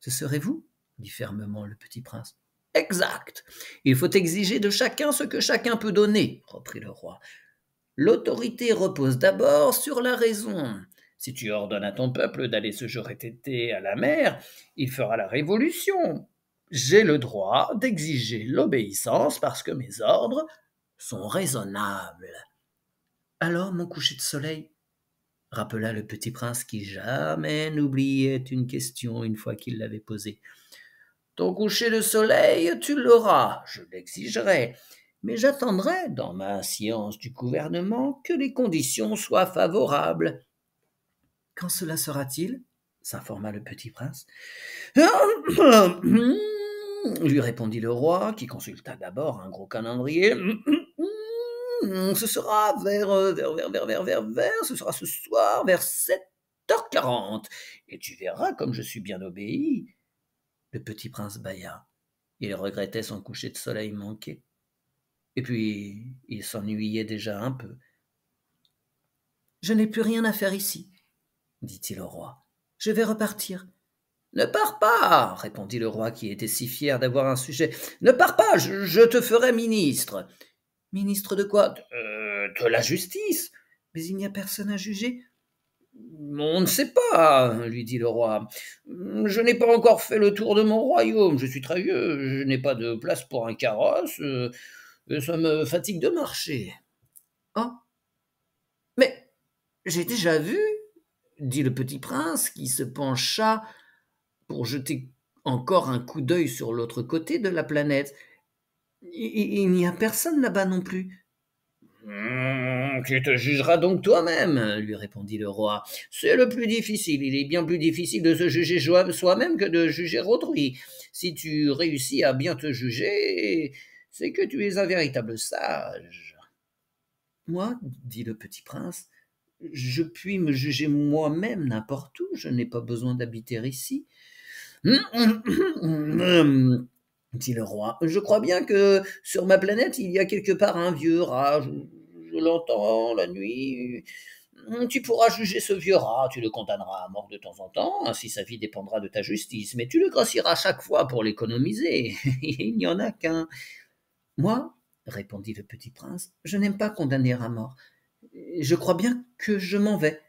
Ce serait vous ?» dit fermement le petit prince. « Exact. Il faut exiger de chacun ce que chacun peut donner, » reprit le roi. « L'autorité repose d'abord sur la raison. Si tu ordonnes à ton peuple d'aller se jeter tété à la mer, il fera la révolution. J'ai le droit d'exiger l'obéissance parce que mes ordres sont raisonnables. »« Alors, mon coucher de soleil ?» rappela le petit prince qui jamais n'oubliait une question une fois qu'il l'avait posée. « Ton coucher de soleil, tu l'auras, je l'exigerai. Mais j'attendrai, dans ma science du gouvernement, que les conditions soient favorables. »« Quand cela sera-t-il ?» s'informa le petit prince. « lui répondit le roi, qui consulta d'abord un gros calendrier. Ce sera ce sera ce soir vers 7h40. Et tu verras comme je suis bien obéi. Le petit prince bâilla. Il regrettait son coucher de soleil manqué. Et puis, il s'ennuyait déjà un peu. Je n'ai plus rien à faire ici, dit-il au roi. Je vais repartir. Ne pars pas, répondit le roi qui était si fier d'avoir un sujet. Ne pars pas, je te ferai ministre. Ministre de quoi? De la justice. Mais il n'y a personne à juger. On ne sait pas, lui dit le roi. Je n'ai pas encore fait le tour de mon royaume, je suis très vieux, je n'ai pas de place pour un carrosse, ça me fatigue de marcher. Ah, mais j'ai déjà vu, dit le petit prince, qui se pencha pour jeter encore un coup d'œil sur l'autre côté de la planète. Il n'y a personne là-bas non plus. Tu te jugeras donc toi-même, lui répondit le roi. C'est le plus difficile. Il est bien plus difficile de se juger soi-même que de juger autrui. Si tu réussis à bien te juger, c'est que tu es un véritable sage. Moi, dit le petit prince, je puis me juger moi-même n'importe où. Je n'ai pas besoin d'habiter ici. Dit le roi. Je crois bien que sur ma planète, il y a quelque part un vieux rat. Je l'entends la nuit. Tu pourras juger ce vieux rat, tu le condamneras à mort de temps en temps, ainsi sa vie dépendra de ta justice, mais tu le gracieras chaque fois pour l'économiser. Il n'y en a qu'un. Moi, répondit le petit prince, je n'aime pas condamner à mort. Je crois bien que je m'en vais.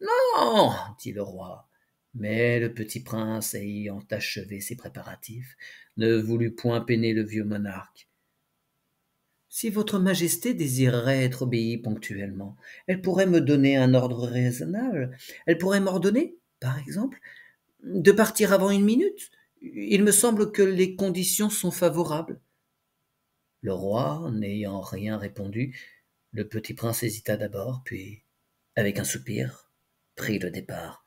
Non, dit le roi. Mais le petit prince, ayant achevé ses préparatifs, ne voulut point peiner le vieux monarque. Si votre majesté désirerait être obéie ponctuellement, elle pourrait me donner un ordre raisonnable. Elle pourrait m'ordonner, par exemple, de partir avant une minute. Il me semble que les conditions sont favorables. Le roi, n'ayant rien répondu, le petit prince hésita d'abord, puis, avec un soupir, prit le départ.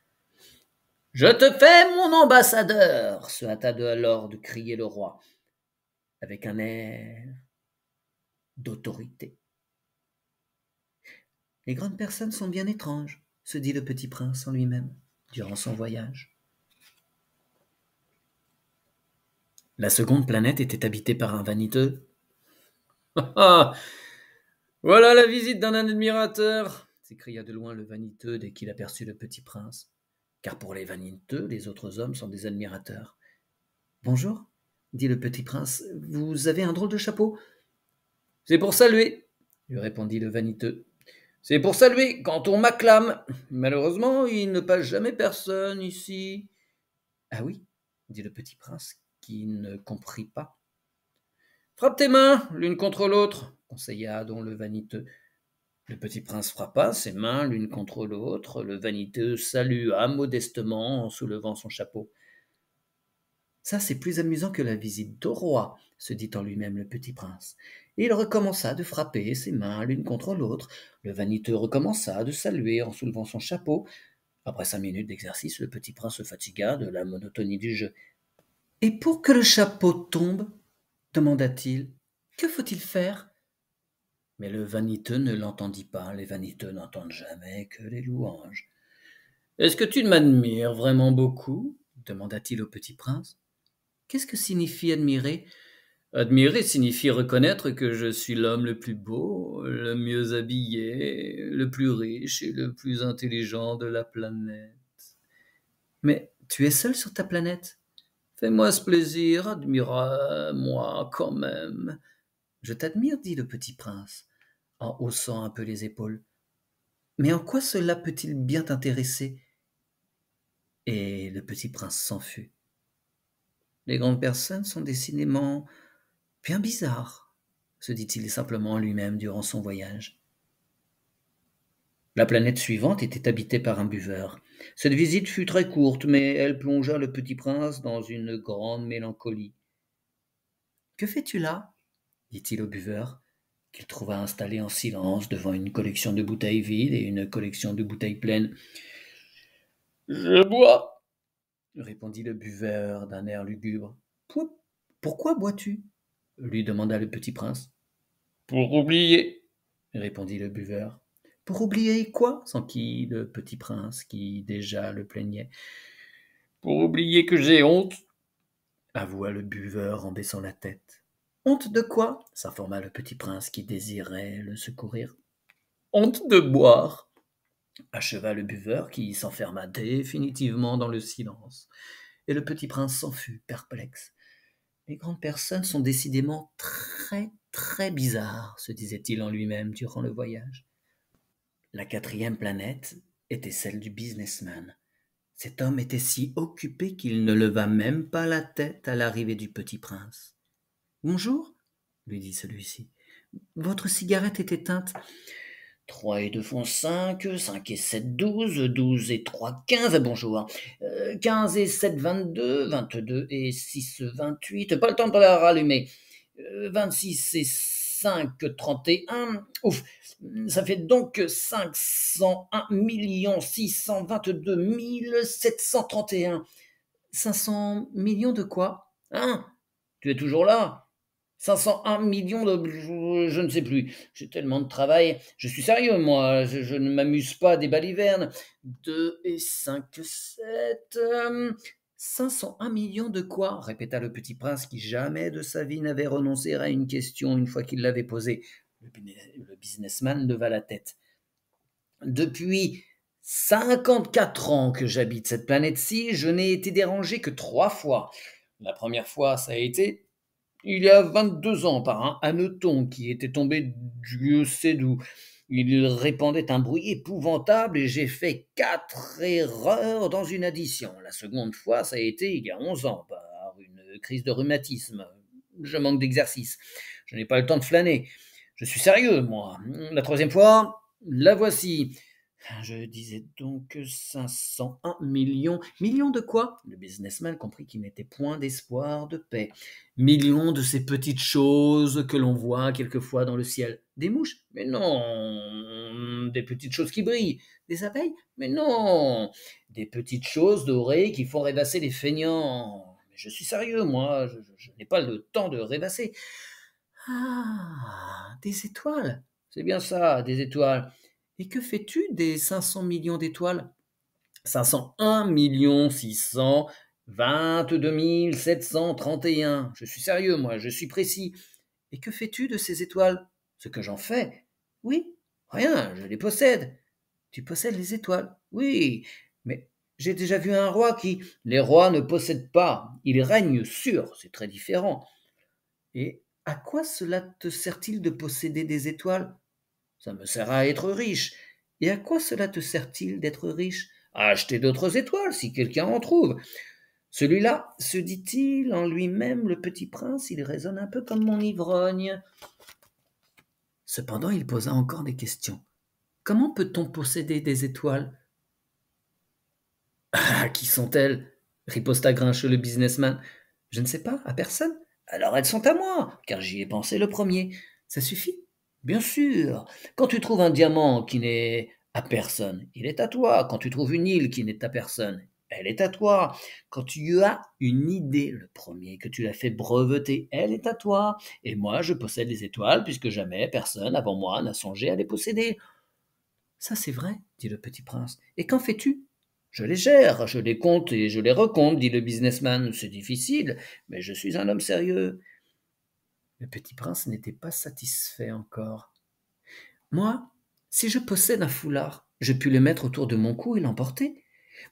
Je te fais mon ambassadeur, se hâta alors de crier le roi, avec un air d'autorité. Les grandes personnes sont bien étranges, se dit le petit prince en lui-même, durant son voyage. La seconde planète était habitée par un vaniteux. Ah, voilà la visite d'un admirateur, s'écria de loin le vaniteux dès qu'il aperçut le petit prince. Car pour les vaniteux, les autres hommes sont des admirateurs. Bonjour, dit le petit prince, vous avez un drôle de chapeau. C'est pour saluer, lui répondit le vaniteux. C'est pour saluer quand on m'acclame. Malheureusement, il ne passe jamais personne ici. Ah oui, dit le petit prince, qui ne comprit pas. Frappe tes mains, l'une contre l'autre, conseilla donc le vaniteux. Le petit prince frappa ses mains l'une contre l'autre. Le vaniteux salua modestement en soulevant son chapeau. Ça, c'est plus amusant que la visite au roi, se dit en lui-même le petit prince. Et il recommença de frapper ses mains l'une contre l'autre. Le vaniteux recommença de saluer en soulevant son chapeau. Après 5 minutes d'exercice, le petit prince se fatigua de la monotonie du jeu. Et pour que le chapeau tombe, demanda-t-il, que faut-il faire? Mais le vaniteux ne l'entendit pas. Les vaniteux n'entendent jamais que les louanges. Est-ce que tu m'admires vraiment beaucoup? Demanda-t-il au petit prince. Qu'est-ce que signifie admirer? Admirer signifie reconnaître que je suis l'homme le plus beau, le mieux habillé, le plus riche et le plus intelligent de la planète. Mais tu es seul sur ta planète? Fais-moi ce plaisir, admire-moi quand même. Je t'admire, dit le petit prince, en haussant un peu les épaules. Mais en quoi cela peut-il bien t'intéresser? Et le petit prince s'en fut. Les grandes personnes sont décidément bien bizarres, se dit-il simplement en lui-même durant son voyage. La planète suivante était habitée par un buveur. Cette visite fut très courte, mais elle plongea le petit prince dans une grande mélancolie. « Que fais-tu là » dit-il au buveur, qu'il trouva installé en silence devant une collection de bouteilles vides et une collection de bouteilles pleines. « Je bois, » répondit le buveur d'un air lugubre. « Pourquoi bois-tu » lui demanda le petit prince. « Pour oublier, » répondit le buveur. Pour oublier quoi? S'enquit le petit prince, qui déjà le plaignait. Pour oublier que j'ai honte, avoua le buveur en baissant la tête. Honte de quoi? S'informa le petit prince qui désirait le secourir. Honte de boire, acheva le buveur qui s'enferma définitivement dans le silence. Et le petit prince s'en fut, perplexe. Les grandes personnes sont décidément très, très bizarres, se disait-il en lui-même durant le voyage. La quatrième planète était celle du businessman. Cet homme était si occupé qu'il ne leva même pas la tête à l'arrivée du petit prince. Bonjour, lui dit celui-ci. Votre cigarette est éteinte. 3 et 2 font 5, 5 et 7, 12, 12 et 3, 15, bonjour. 15 et 7, 22, 22 et 6, 28, pas le temps de la rallumer. 26 et 5, 31, ouf, ça fait donc 501 622 731. 500 millions de quoi? Hein? Tu es toujours là? 501 millions de... Je ne sais plus. J'ai tellement de travail. Je suis sérieux, moi. Je ne m'amuse pas des balivernes. 2 et 5, 7... 501 millions de quoi? Répéta le petit prince qui jamais de sa vie n'avait renoncé à une question une fois qu'il l'avait posée. Le businessman leva la tête. Depuis 54 ans que j'habite cette planète-ci, je n'ai été dérangé que 3 fois. La première fois, ça a été il y a 22 ans par un hanneton qui était tombé Dieu sait d'où. Il répandait un bruit épouvantable et j'ai fait 4 erreurs dans une addition. La seconde fois, ça a été il y a 11 ans par une crise de rhumatisme. Je manque d'exercice. Je n'ai pas le temps de flâner. Je suis sérieux, moi. La troisième fois, la voici. Je disais donc 501 millions. Millions de quoi? Le businessman comprit qu'il n'était point d'espoir de paix. Millions de ces petites choses que l'on voit quelquefois dans le ciel. Des mouches? Mais non. Des petites choses qui brillent. Des abeilles? Mais non. Des petites choses dorées qui font rêvasser les feignants. Mais je suis sérieux, moi. Je n'ai pas le temps de rêvasser. Ah, des étoiles. C'est bien ça, des étoiles. Et que fais-tu des 500 millions d'étoiles? 501 622 731. Je suis sérieux, moi, je suis précis. Et que fais-tu de ces étoiles? Ce que j'en fais? Oui, rien, je les possède. Tu possèdes les étoiles? Oui, mais j'ai déjà vu un roi qui... Les rois ne possèdent pas, ils règnent sur, c'est très différent. Et à quoi cela te sert-il de posséder des étoiles? Ça me sert à être riche. Et à quoi cela te sert-il d'être riche? À acheter d'autres étoiles, si quelqu'un en trouve. Celui-là, se dit-il en lui-même, le petit prince, il résonne un peu comme mon ivrogne. Cependant, il posa encore des questions. Comment peut-on posséder des étoiles? Ah, qui sont-elles? Riposta grincheux le businessman. Je ne sais pas, à personne. Alors elles sont à moi, car j'y ai pensé le premier. Ça suffit? Bien sûr. Quand tu trouves un diamant qui n'est à personne, il est à toi. Quand tu trouves une île qui n'est à personne, elle est à toi. Quand tu as une idée, le premier que tu l'as fait breveter, elle est à toi. Et moi, je possède les étoiles, puisque jamais personne avant moi n'a songé à les posséder. Ça, c'est vrai, dit le petit prince. Et qu'en fais-tu? Je les gère, je les compte et je les recompte, dit le businessman. C'est difficile, mais je suis un homme sérieux. Le petit prince n'était pas satisfait encore. Moi, si je possède un foulard, je puis le mettre autour de mon cou et l'emporter.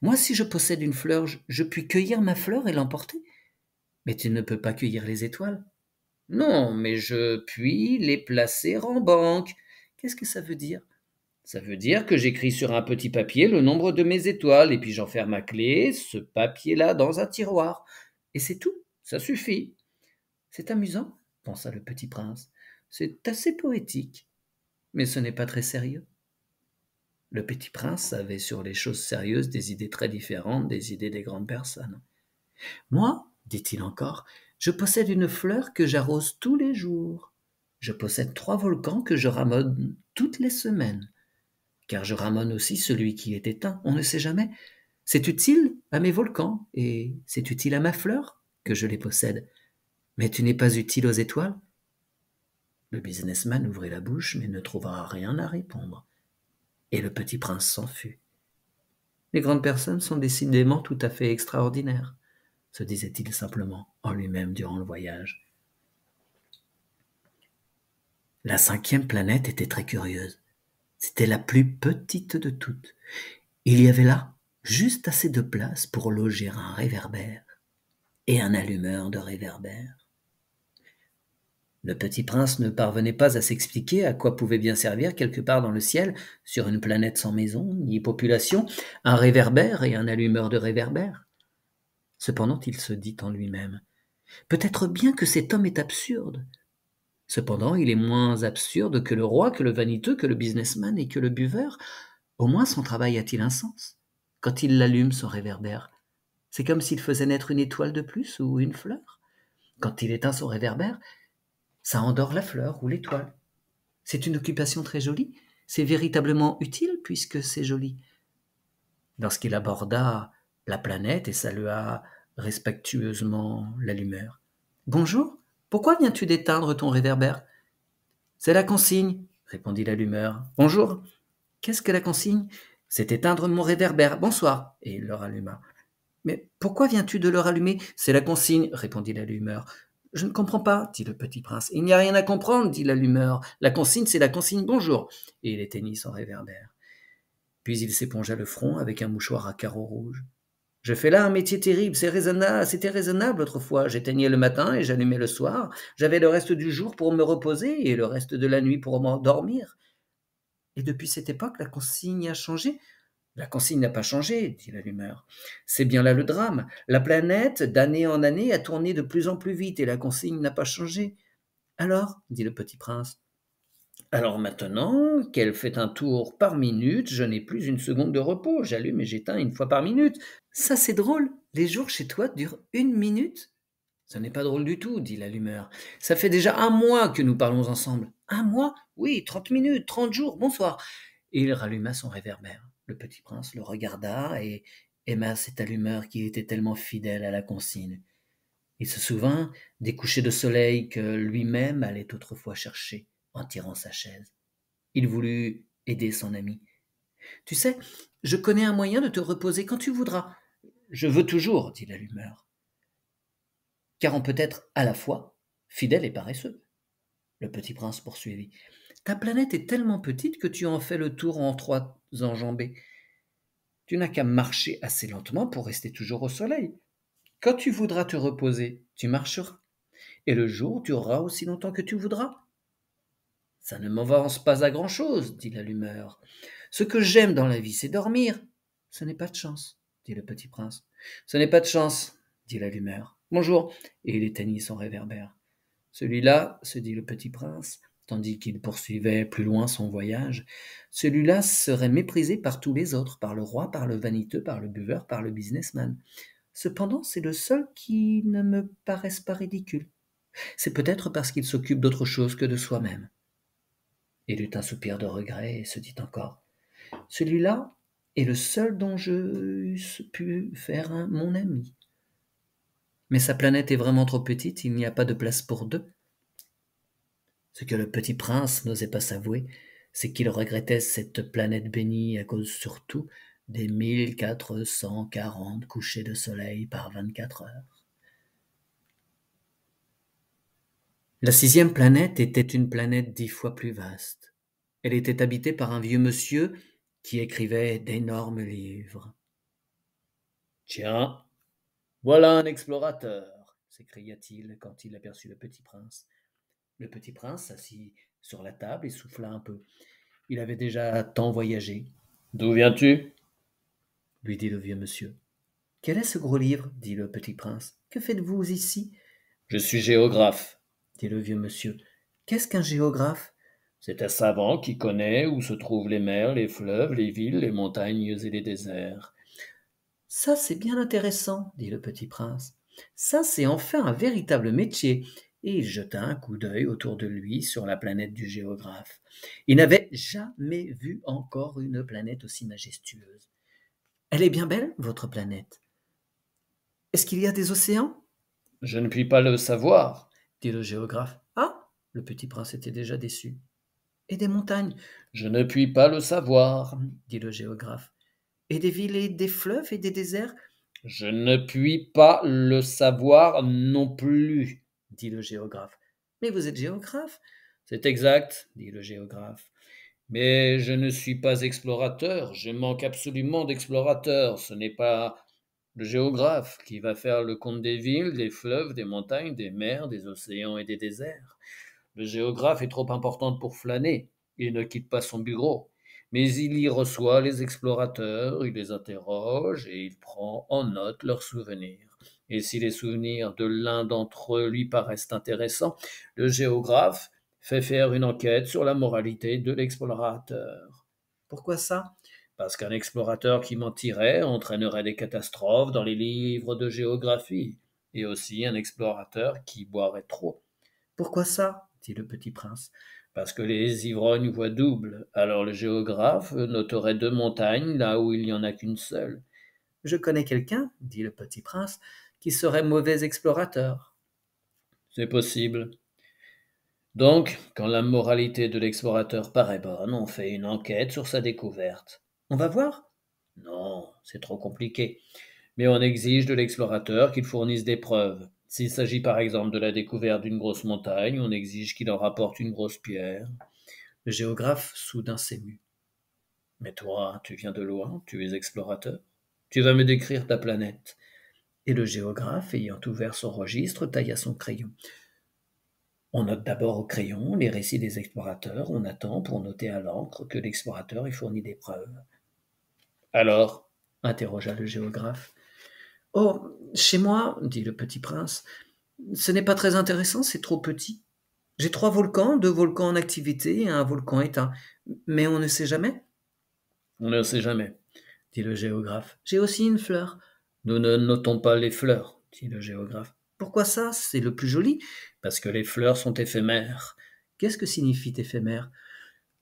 Moi, si je possède une fleur, je puis cueillir ma fleur et l'emporter. Mais tu ne peux pas cueillir les étoiles. Non, mais je puis les placer en banque. Qu'est-ce que ça veut dire? Ça veut dire que j'écris sur un petit papier le nombre de mes étoiles et puis j'enferme ma clé, ce papier-là, dans un tiroir. Et c'est tout, ça suffit. C'est amusant, pensa le petit prince. C'est assez poétique, mais ce n'est pas très sérieux. Le petit prince avait sur les choses sérieuses des idées très différentes des idées des grandes personnes. Moi, dit-il encore, je possède une fleur que j'arrose tous les jours. Je possède 3 volcans que je ramone toutes les semaines. Car je ramone aussi celui qui est éteint, on ne sait jamais. C'est utile à mes volcans, et c'est utile à ma fleur que je les possède. Mais tu n'es pas utile aux étoiles? Le businessman ouvrit la bouche, mais ne trouva rien à répondre. Et le petit prince s'en fut. Les grandes personnes sont décidément tout à fait extraordinaires, se disait-il simplement en lui-même durant le voyage. La 5e planète était très curieuse. C'était la plus petite de toutes. Il y avait là juste assez de place pour loger un réverbère et un allumeur de réverbère. Le petit prince ne parvenait pas à s'expliquer à quoi pouvait bien servir quelque part dans le ciel, sur une planète sans maison ni population, un réverbère et un allumeur de réverbère. Cependant, il se dit en lui-même, « Peut-être bien que cet homme est absurde. Cependant, il est moins absurde que le roi, que le vaniteux, que le businessman et que le buveur. Au moins son travail a-t-il un sens. Quand il l'allume, son réverbère, c'est comme s'il faisait naître une étoile de plus ou une fleur. Quand il éteint son réverbère, ça endort la fleur ou l'étoile. C'est une occupation très jolie. C'est véritablement utile puisque c'est joli. » Lorsqu'il aborda la planète et salua respectueusement l'allumeur. « Bonjour, pourquoi viens-tu d'éteindre ton réverbère ?»« C'est la consigne, répondit l'allumeur. Bonjour, qu'est-ce que la consigne ? C'est éteindre mon réverbère. Bonsoir. Et il le ralluma. Mais pourquoi viens-tu de le rallumer ? C'est la consigne, répondit l'allumeur. Je ne comprends pas, dit le petit prince. Il n'y a rien à comprendre, dit l'allumeur. La consigne, c'est la consigne. Bonjour. Et il éteignit son réverbère. Puis il s'épongea le front avec un mouchoir à carreaux rouges. Je fais là un métier terrible, c'était raisonnable autrefois. J'éteignais le matin et j'allumais le soir. J'avais le reste du jour pour me reposer et le reste de la nuit pour m'endormir. Et depuis cette époque, la consigne a changé. La consigne n'a pas changé, dit l'allumeur. C'est bien là le drame. La planète, d'année en année, a tourné de plus en plus vite et la consigne n'a pas changé. Alors, dit le petit prince, alors maintenant qu'elle fait un tour par minute, je n'ai plus une seconde de repos. J'allume et j'éteins une fois par minute. Ça, c'est drôle. Les jours chez toi durent 1 minute. Ce n'est pas drôle du tout, dit l'allumeur. Ça fait déjà 1 mois que nous parlons ensemble. 1 mois ? Oui, 30 minutes, 30 jours, bonsoir. Et il ralluma son réverbère. Le petit prince le regarda et aima cette allumeur qui était tellement fidèle à la consigne. Il se souvint des couchers de soleil que lui-même allait autrefois chercher en tirant sa chaise. Il voulut aider son ami. « Tu sais, je connais un moyen de te reposer quand tu voudras. »« Je veux toujours, » dit l'allumeur. « Car on peut être à la fois fidèle et paresseux. » Le petit prince poursuivit. « Ta planète est tellement petite que tu en fais le tour en 3 enjambées. Tu n'as qu'à marcher assez lentement pour rester toujours au soleil. Quand tu voudras te reposer, tu marcheras. Et le jour durera aussi longtemps que tu voudras. »« Ça ne m'avance pas à grand-chose, dit l'allumeur. Ce que j'aime dans la vie, c'est dormir. »« Ce n'est pas de chance, dit le petit prince. »« Ce n'est pas de chance, dit l'allumeur. Bonjour. » Et il éteignit son réverbère. Celui-là, se dit le petit prince, tandis qu'il poursuivait plus loin son voyage, celui-là serait méprisé par tous les autres, par le roi, par le vaniteux, par le buveur, par le businessman. Cependant, c'est le seul qui ne me paraisse pas ridicule. C'est peut-être parce qu'il s'occupe d'autre chose que de soi-même. Il eut un soupir de regret et se dit encore, « Celui-là est le seul dont j'eusse pu faire mon ami. Mais sa planète est vraiment trop petite, il n'y a pas de place pour 2. » Ce que le petit prince n'osait pas s'avouer, c'est qu'il regrettait cette planète bénie à cause surtout des 1440 couchers de soleil par 24 heures. La 6e planète était une planète 10 fois plus vaste. Elle était habitée par un vieux monsieur qui écrivait d'énormes livres. « Tiens, voilà un explorateur !» s'écria-t-il quand il aperçut le petit prince. Le petit prince s'assit sur la table et souffla un peu. Il avait déjà tant voyagé. « D'où viens-tu » lui dit le vieux monsieur. « Quel est ce gros livre » dit le petit prince. « Que faites-vous ici ?»« Je suis géographe » dit le vieux monsieur. « Qu'est-ce qu'un géographe ?» C'est un savant qui connaît où se trouvent les mers, les fleuves, les villes, les montagnes et les déserts. « Ça, c'est bien intéressant, dit le petit prince. Ça, c'est enfin un véritable métier. » Et il jeta un coup d'œil autour de lui sur la planète du géographe. Il n'avait jamais vu encore une planète aussi majestueuse. « Elle est bien belle, votre planète. Est-ce qu'il y a des océans ?»« Je ne puis pas le savoir, dit le géographe. « Ah, Le petit prince était déjà déçu. Et des montagnes? Je ne puis pas le savoir, dit le géographe. Et des villes et des fleuves et des déserts? Je ne puis pas le savoir non plus, dit le géographe. Mais vous êtes géographe? C'est exact, dit le géographe. Mais je ne suis pas explorateur, je manque absolument d'explorateurs. Ce n'est pas le géographe qui va faire le compte des villes, des fleuves, des montagnes, des mers, des océans et des déserts. Le géographe est trop important pour flâner. Il ne quitte pas son bureau. Mais il y reçoit les explorateurs, il les interroge et il prend en note leurs souvenirs. Et si les souvenirs de l'un d'entre eux lui paraissent intéressants, le géographe fait faire une enquête sur la moralité de l'explorateur. Pourquoi ça? Parce qu'un explorateur qui mentirait entraînerait des catastrophes dans les livres de géographie, et aussi un explorateur qui boirait trop. Pourquoi ça? Dit le petit prince. Parce que les ivrognes voient double. Alors le géographe noterait deux montagnes là où il n'y en a qu'une seule. Je connais quelqu'un, dit le petit prince, qui serait mauvais explorateur. C'est possible. Donc, quand la moralité de l'explorateur paraît bonne, on fait une enquête sur sa découverte. On va voir? Non, c'est trop compliqué. Mais on exige de l'explorateur qu'il fournisse des preuves. S'il s'agit par exemple de la découverte d'une grosse montagne, on exige qu'il en rapporte une grosse pierre. Le géographe soudain s'émut. Mais toi, tu viens de loin, tu es explorateur. Tu vas me décrire ta planète. Et le géographe, ayant ouvert son registre, tailla son crayon. On note d'abord au crayon les récits des explorateurs, on attend pour noter à l'encre que l'explorateur ait fourni des preuves. Alors, interrogea le géographe. Oh, chez moi, dit le petit prince, ce n'est pas très intéressant, c'est trop petit. J'ai 3 volcans, 2 volcans en activité et un volcan éteint. Mais on ne sait jamais. On ne sait jamais, dit le géographe. J'ai aussi une fleur. Nous ne notons pas les fleurs, dit le géographe. Pourquoi ça? C'est le plus joli. Parce que les fleurs sont éphémères. Qu'est-ce que signifie éphémère?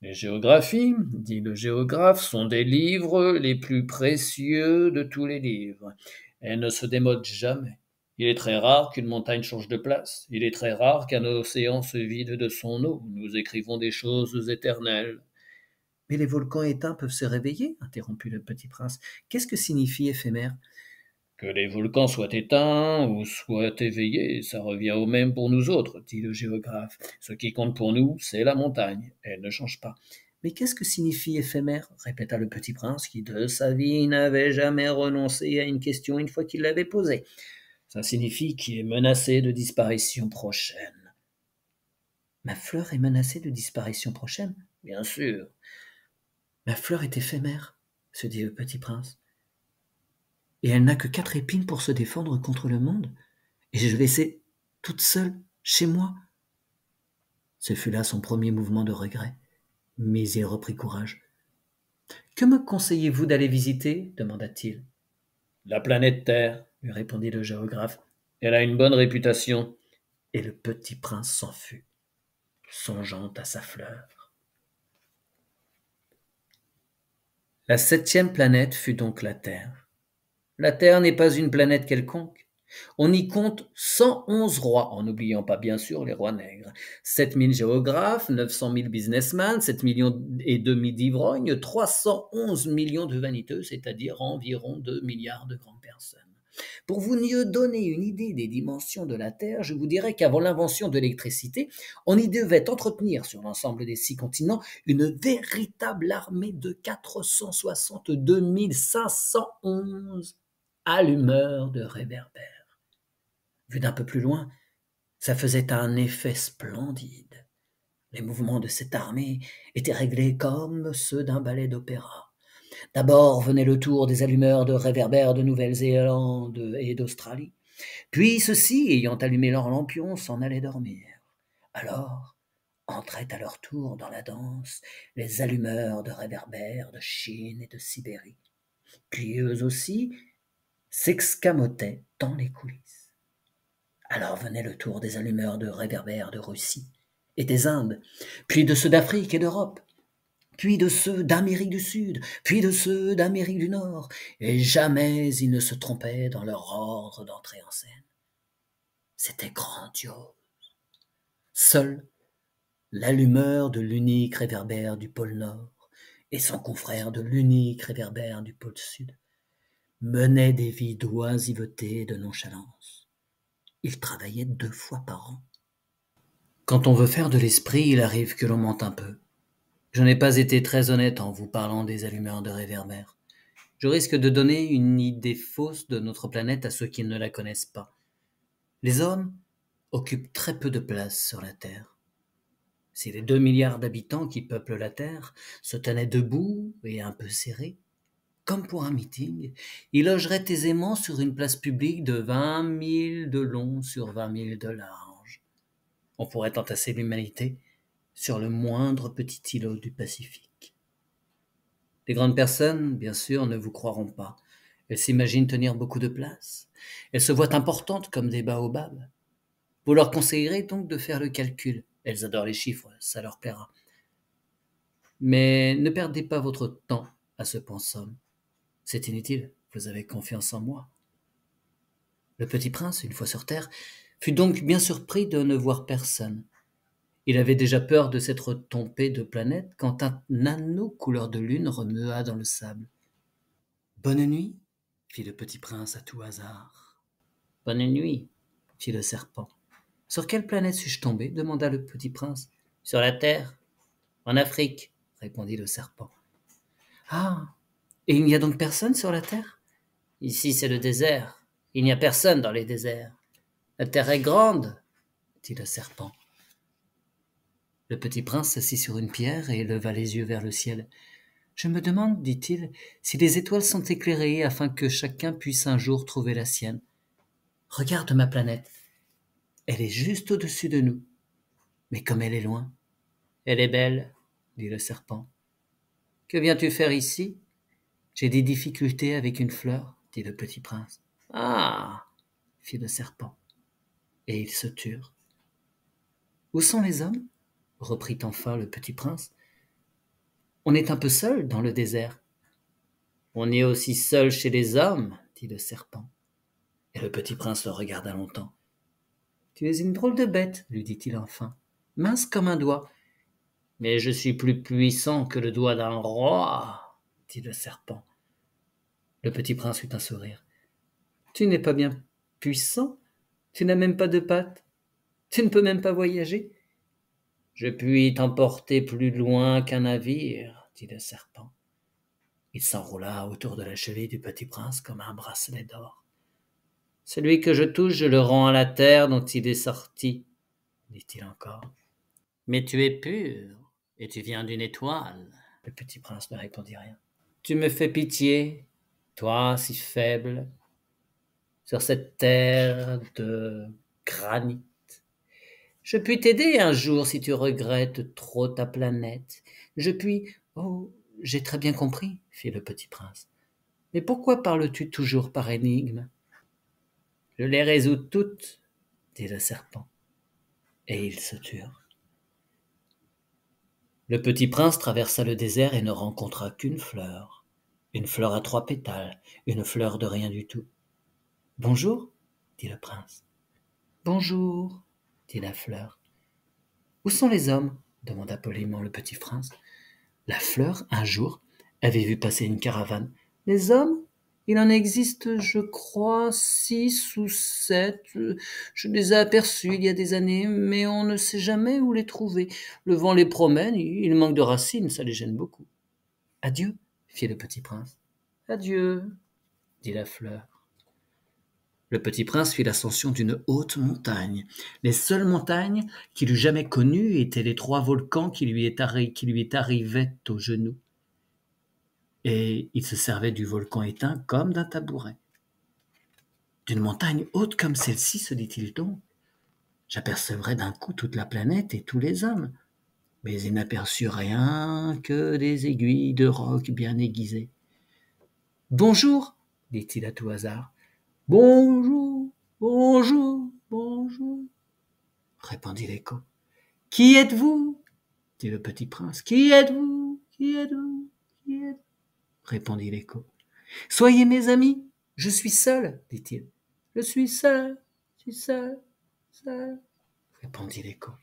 Les géographies, dit le géographe, sont des livres les plus précieux de tous les livres. Elles ne se démodent jamais. Il est très rare qu'une montagne change de place. Il est très rare qu'un océan se vide de son eau. Nous écrivons des choses éternelles. Mais les volcans éteints peuvent se réveiller, interrompit le petit prince. Qu'est-ce que signifie éphémère? Que les volcans soient éteints ou soient éveillés, ça revient au même pour nous autres, dit le géographe. Ce qui compte pour nous, c'est la montagne. Elle ne change pas. Mais qu'est-ce que signifie éphémère? Répéta le petit prince, qui de sa vie n'avait jamais renoncé à une question une fois qu'il l'avait posée. Ça signifie qu'il est menacé de disparition prochaine. Ma fleur est menacée de disparition prochaine? Bien sûr. Ma fleur est éphémère, se dit le petit prince. Et elle n'a que 4 épines pour se défendre contre le monde. Et je vais laisser toute seule chez moi. Ce fut là son premier mouvement de regret. Mais il reprit courage. Que me conseillez-vous d'aller visiter? Demanda-t-il. La planète Terre, lui répondit le géographe. Elle a une bonne réputation. Et le petit prince s'en fut, songeant à sa fleur. La 7e planète fut donc la Terre. La Terre n'est pas une planète quelconque. On y compte 111 rois, en n'oubliant pas bien sûr les rois nègres. 7000 géographes, 900 000 businessmen, 7 millions et demi d'ivrognes, 311 millions de vaniteux, c'est-à-dire environ 2 milliards de grandes personnes. Pour vous mieux donner une idée des dimensions de la Terre, je vous dirais qu'avant l'invention de l'électricité, on y devait entretenir sur l'ensemble des 6 continents une véritable armée de 462 511 allumeurs de réverbères. Vu d'un peu plus loin, ça faisait un effet splendide. Les mouvements de cette armée étaient réglés comme ceux d'un ballet d'opéra. D'abord venait le tour des allumeurs de réverbères de Nouvelle-Zélande et d'Australie. Puis ceux-ci, ayant allumé leurs lampions, s'en allaient dormir. Alors entraient à leur tour dans la danse les allumeurs de réverbères de Chine et de Sibérie. Puis eux aussi s'escamotaient dans les coulisses. Alors venait le tour des allumeurs de réverbères de Russie et des Indes, puis de ceux d'Afrique et d'Europe, puis de ceux d'Amérique du Sud, puis de ceux d'Amérique du Nord, et jamais ils ne se trompaient dans leur ordre d'entrée en scène. C'était grandiose. Seul l'allumeur de l'unique réverbère du pôle Nord et son confrère de l'unique réverbère du pôle Sud menaient des vies d'oisiveté et de nonchalance. Ils travaillaient 2 fois par an. Quand on veut faire de l'esprit, il arrive que l'on mente un peu. Je n'ai pas été très honnête en vous parlant des allumeurs de réverbères. Je risque de donner une idée fausse de notre planète à ceux qui ne la connaissent pas. Les hommes occupent très peu de place sur la Terre. Si les 2 milliards d'habitants qui peuplent la Terre se tenaient debout et un peu serrés, comme pour un meeting, ils logeraient aisément sur une place publique de 20 000 de long sur 20 000 de large. On pourrait entasser l'humanité sur le moindre petit îlot du Pacifique. Les grandes personnes, bien sûr, ne vous croiront pas. Elles s'imaginent tenir beaucoup de place. Elles se voient importantes comme des baobabs. Vous leur conseillerez donc de faire le calcul. Elles adorent les chiffres, ça leur plaira. Mais ne perdez pas votre temps à ce pensum. C'est inutile, vous avez confiance en moi. Le petit prince, une fois sur terre, fut donc bien surpris de ne voir personne. Il avait déjà peur de s'être trompé de planète quand un anneau couleur de lune remua dans le sable. « Bonne nuit » fit le petit prince à tout hasard. « Bonne nuit » fit le serpent. « Sur quelle planète suis-je tombé » demanda le petit prince. « Sur la terre, en Afrique » répondit le serpent. « Ah, et il n'y a donc personne sur la terre ?»« Ici c'est le désert, il n'y a personne dans les déserts. La terre est grande » dit le serpent. Le petit prince s'assit sur une pierre et leva les yeux vers le ciel. « Je me demande, dit-il, si les étoiles sont éclairées afin que chacun puisse un jour trouver la sienne. Regarde ma planète. Elle est juste au-dessus de nous. Mais comme elle est loin. »« Elle est belle, dit le serpent. Que viens-tu faire ici ? » J'ai des difficultés avec une fleur, dit le petit prince. Ah, fit le serpent. Et ils se turent. Où sont les hommes ? Reprit enfin le petit prince. On est un peu seul dans le désert. On est aussi seul chez les hommes, dit le serpent. Et le petit prince le regarda longtemps. Tu es une drôle de bête, lui dit-il enfin, mince comme un doigt. Mais je suis plus puissant que le doigt d'un roi, dit le serpent. Le petit prince eut un sourire. Tu n'es pas bien puissant, tu n'as même pas de pattes, tu ne peux même pas voyager. Je puis t'emporter plus loin qu'un navire, dit le serpent. Il s'enroula autour de la cheville du petit prince comme un bracelet d'or. Celui que je touche, je le rends à la terre dont il est sorti, dit-il encore. Mais tu es pur, et tu viens d'une étoile. Le petit prince ne répondit rien. Tu me fais pitié, toi si faible, sur cette terre de granit. Je puis t'aider un jour si tu regrettes trop ta planète. Je puis... Oh, j'ai très bien compris, fit le petit prince. Mais pourquoi parles-tu toujours par énigmes ? Je les résous toutes, dit le serpent. Et ils se turent. Le petit prince traversa le désert et ne rencontra qu'une fleur à 3 pétales, une fleur de rien du tout. « Bonjour, dit le prince. « Bonjour, dit la fleur. « Où sont les hommes ? Demanda poliment le petit prince. La fleur, un jour, avait vu passer une caravane. Les hommes ? Il en existe, je crois, 6 ou 7. Je les ai aperçus il y a des années, mais on ne sait jamais où les trouver. Le vent les promène, ils manquent de racines, ça les gêne beaucoup. Adieu, fit le petit prince. Adieu, dit la fleur. Le petit prince fit l'ascension d'une haute montagne. Les seules montagnes qu'il eût jamais connues étaient les 3 volcans qui lui arrivaient aux genoux. Et il se servait du volcan éteint comme d'un tabouret. D'une montagne haute comme celle-ci, se dit-il donc, j'apercevrais d'un coup toute la planète et tous les hommes. Mais il n'aperçut rien que des aiguilles de roc bien aiguisées. Bonjour, dit-il à tout hasard. Bonjour, bonjour, bonjour, répondit l'écho. Qui êtes-vous ? dit le petit prince. Qui êtes-vous ? Qui êtes-vous ? Qui êtes-vous ? répondit l'écho. Soyez mes amis, je suis seul, dit-il. Je suis seul, seul, répondit l'écho.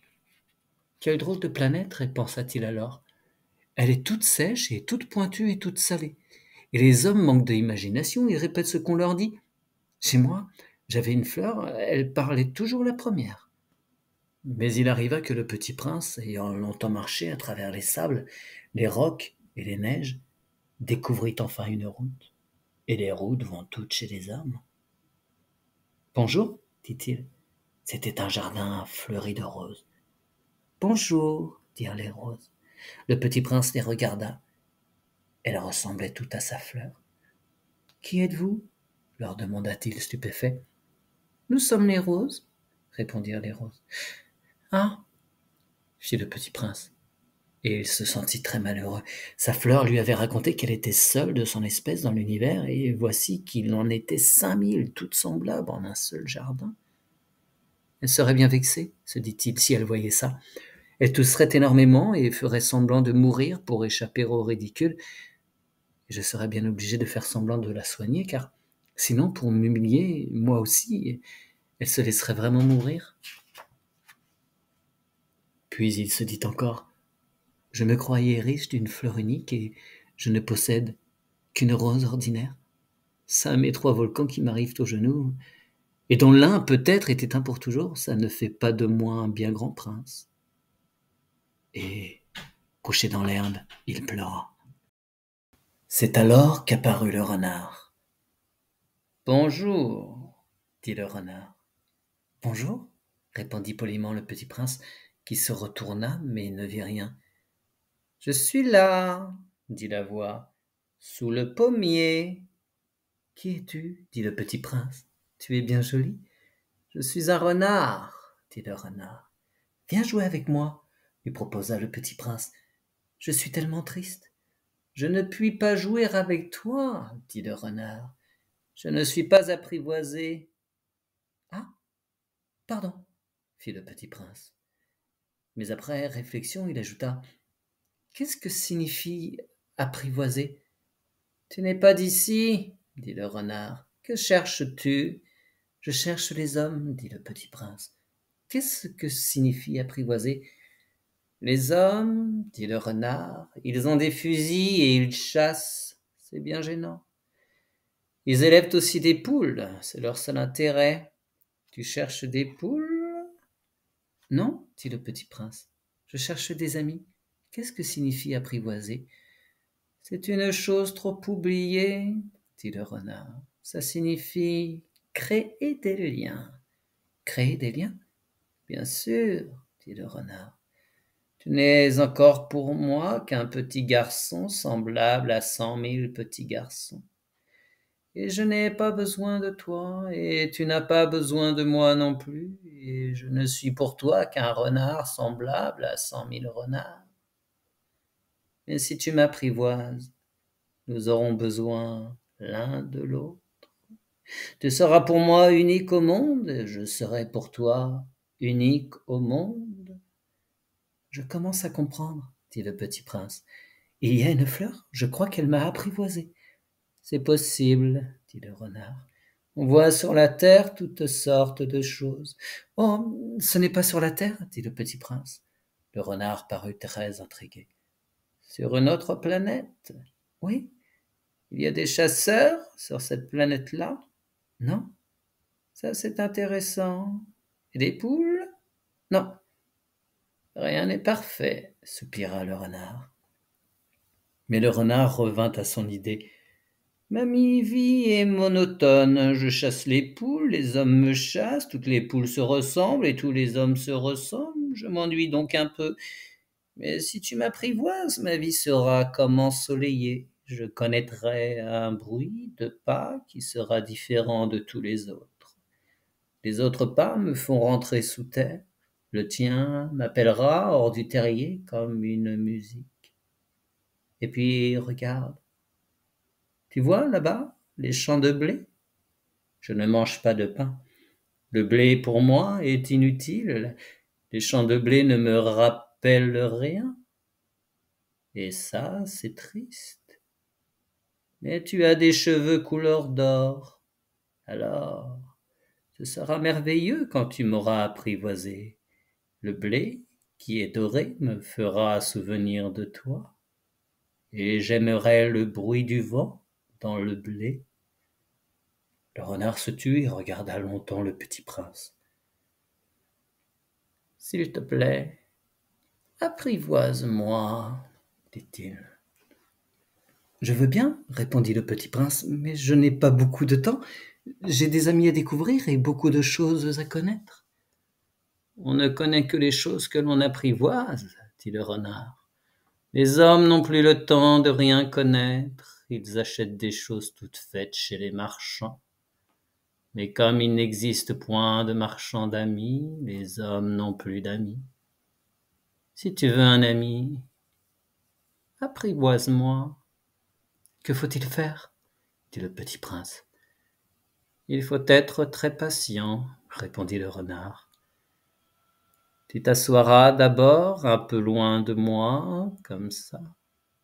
Quelle drôle de planète, pensa-t-il alors. Elle est toute sèche et toute pointue et toute salée. Et les hommes manquent d'imagination, ils répètent ce qu'on leur dit. Chez moi, j'avais une fleur, elle parlait toujours la première. Mais il arriva que le petit prince, ayant longtemps marché à travers les sables, les rocs et les neiges, découvrit enfin une route. Et les routes vont toutes chez les hommes. Bonjour, dit-il. C'était un jardin fleuri de roses. Bonjour, dirent les roses. Le petit prince les regarda. Elles ressemblaient toutes à sa fleur. Qui êtes-vous leur demanda-t-il stupéfait. Nous sommes les roses, répondirent les roses. Ah, fit le petit prince. Et il se sentit très malheureux. Sa fleur lui avait raconté qu'elle était seule de son espèce dans l'univers, et voici qu'il en était 5000, toutes semblables en un seul jardin. Elle serait bien vexée, se dit-il, si elle voyait ça. Elle tousserait énormément et ferait semblant de mourir pour échapper au ridicule. Et je serais bien obligé de faire semblant de la soigner, car sinon, pour m'humilier, moi aussi, elle se laisserait vraiment mourir. Puis il se dit encore, je me croyais riche d'une fleur unique et je ne possède qu'une rose ordinaire. Ça, mes 3 volcans qui m'arrivent aux genoux, et dont l'un peut-être est éteint pour toujours, ça ne fait pas de moi un bien grand prince. Et, couché dans l'herbe, il pleura. C'est alors qu'apparut le renard. Bonjour, dit le renard. Bonjour, répondit poliment le petit prince, qui se retourna, mais ne vit rien. Je suis là, dit la voix, sous le pommier. Qui es-tu, dit le petit prince. Tu es bien joli. Je suis un renard, dit le renard. Viens jouer avec moi, lui proposa le petit prince. Je suis tellement triste. Je ne puis pas jouer avec toi, dit le renard. Je ne suis pas apprivoisé. Ah, pardon, fit le petit prince. Mais après réflexion, il ajouta, qu'est-ce que signifie apprivoiser? Tu n'es pas d'ici, dit le renard. Que cherches-tu? Je cherche les hommes, dit le petit prince. Qu'est-ce que signifie apprivoiser? Les hommes, dit le renard, ils ont des fusils et ils chassent. C'est bien gênant. Ils élèvent aussi des poules, c'est leur seul intérêt. Tu cherches des poules? Non, dit le petit prince. Je cherche des amis. Qu'est-ce que signifie apprivoiser? C'est une chose trop oubliée, dit le renard. Ça signifie créer des liens. Créer des liens? Bien sûr, dit le renard. Tu n'es encore pour moi qu'un petit garçon semblable à 100 000 petits garçons. Et je n'ai pas besoin de toi, et tu n'as pas besoin de moi non plus, et je ne suis pour toi qu'un renard semblable à 100 000 renards. Mais si tu m'apprivoises, nous aurons besoin l'un de l'autre. Tu seras pour moi unique au monde, je serai pour toi unique au monde. Je commence à comprendre, dit le petit prince. Il y a une fleur, je crois qu'elle m'a apprivoisé. C'est possible, dit le renard. On voit sur la terre toutes sortes de choses. Oh, ce n'est pas sur la terre, dit le petit prince. Le renard parut très intrigué. Sur une autre planète? Oui. Il y a des chasseurs sur cette planète-là? Non. Ça, c'est intéressant. Et des poules? Non. Rien n'est parfait, soupira le renard. Mais le renard revint à son idée. Ma vie est monotone, je chasse les poules, les hommes me chassent, toutes les poules se ressemblent et tous les hommes se ressemblent, je m'ennuie donc un peu. Mais si tu m'apprivoises, ma vie sera comme ensoleillée, je connaîtrai un bruit de pas qui sera différent de tous les autres. Les autres pas me font rentrer sous terre, le tien m'appellera hors du terrier comme une musique. Et puis regarde, tu vois là-bas les champs de blé? Je ne mange pas de pain. Le blé pour moi est inutile. Les champs de blé ne me rappellent rien. Et ça, c'est triste. Mais tu as des cheveux couleur d'or. Alors, ce sera merveilleux quand tu m'auras apprivoisé. Le blé qui est doré me fera souvenir de toi, et j'aimerais le bruit du vent dans le blé. Le renard se tut et regarda longtemps le petit prince. S'il te plaît, apprivoise-moi, dit-il. Je veux bien, répondit le petit prince, mais je n'ai pas beaucoup de temps. J'ai des amis à découvrir et beaucoup de choses à connaître. On ne connaît que les choses que l'on apprivoise, dit le renard. Les hommes n'ont plus le temps de rien connaître, ils achètent des choses toutes faites chez les marchands. Mais comme il n'existe point de marchands d'amis, les hommes n'ont plus d'amis. Si tu veux un ami, apprivoise-moi. Que faut-il faire? Dit le petit prince. Il faut être très patient, répondit le renard. Tu t'assoiras d'abord un peu loin de moi, comme ça,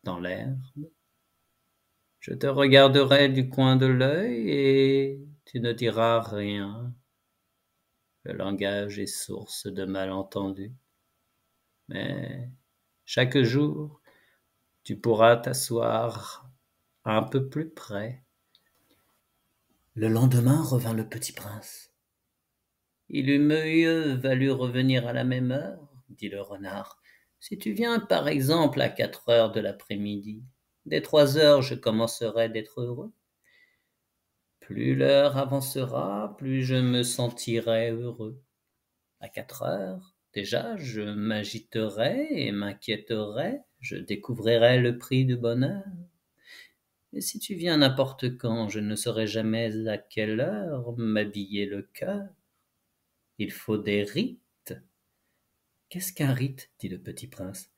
dans l'herbe. Je te regarderai du coin de l'œil et tu ne diras rien. Le langage est source de malentendus. Mais chaque jour, tu pourras t'asseoir un peu plus près. Le lendemain revint le petit prince. Il eût mieux valu revenir à la même heure, dit le renard. Si tu viens par exemple à 4 heures de l'après-midi, dès 3 heures je commencerai d'être heureux. Plus l'heure avancera, plus je me sentirai heureux. À 4 heures, déjà, je m'agiterai et m'inquiéterai, je découvrirai le prix du bonheur. Et si tu viens n'importe quand, je ne saurai jamais à quelle heure m'habiller le cœur. Il faut des rites. Qu'est-ce qu'un rite? Dit le petit prince.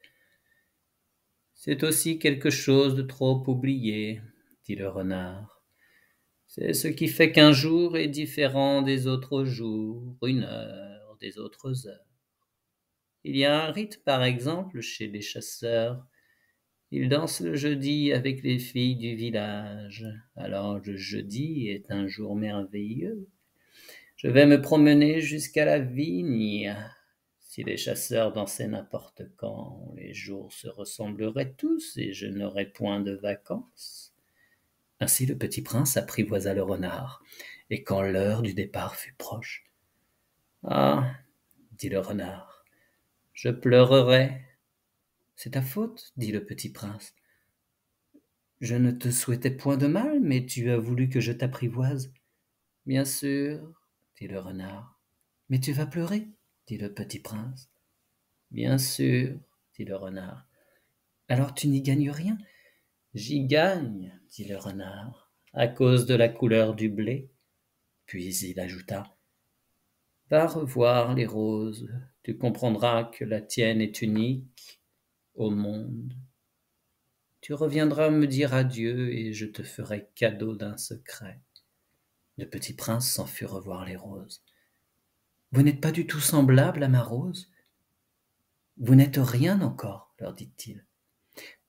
C'est aussi quelque chose de trop oublié, dit le renard. C'est ce qui fait qu'un jour est différent des autres jours, une heure des autres heures. Il y a un rite, par exemple, chez les chasseurs. Ils dansent le jeudi avec les filles du village. Alors le jeudi est un jour merveilleux. Je vais me promener jusqu'à la vigne. Si les chasseurs dansaient n'importe quand, les jours se ressembleraient tous et je n'aurais point de vacances. Ainsi le petit prince apprivoisa le renard, et quand l'heure du départ fut proche, « Ah, dit le renard, je pleurerai. »« C'est ta faute, dit le petit prince. Je ne te souhaitais point de mal, mais tu as voulu que je t'apprivoise. »« Bien sûr, dit le renard. »« Mais tu vas pleurer, dit le petit prince. »« Bien sûr, dit le renard. »« Alors tu n'y gagnes rien. »« J'y gagne, dit le renard, à cause de la couleur du blé. » Puis il ajouta, « Va revoir les roses, tu comprendras que la tienne est unique au monde. Tu reviendras me dire adieu et je te ferai cadeau d'un secret. » Le petit prince s'en fut revoir les roses. « Vous n'êtes pas du tout semblable à ma rose. Vous n'êtes rien encore, leur dit-il.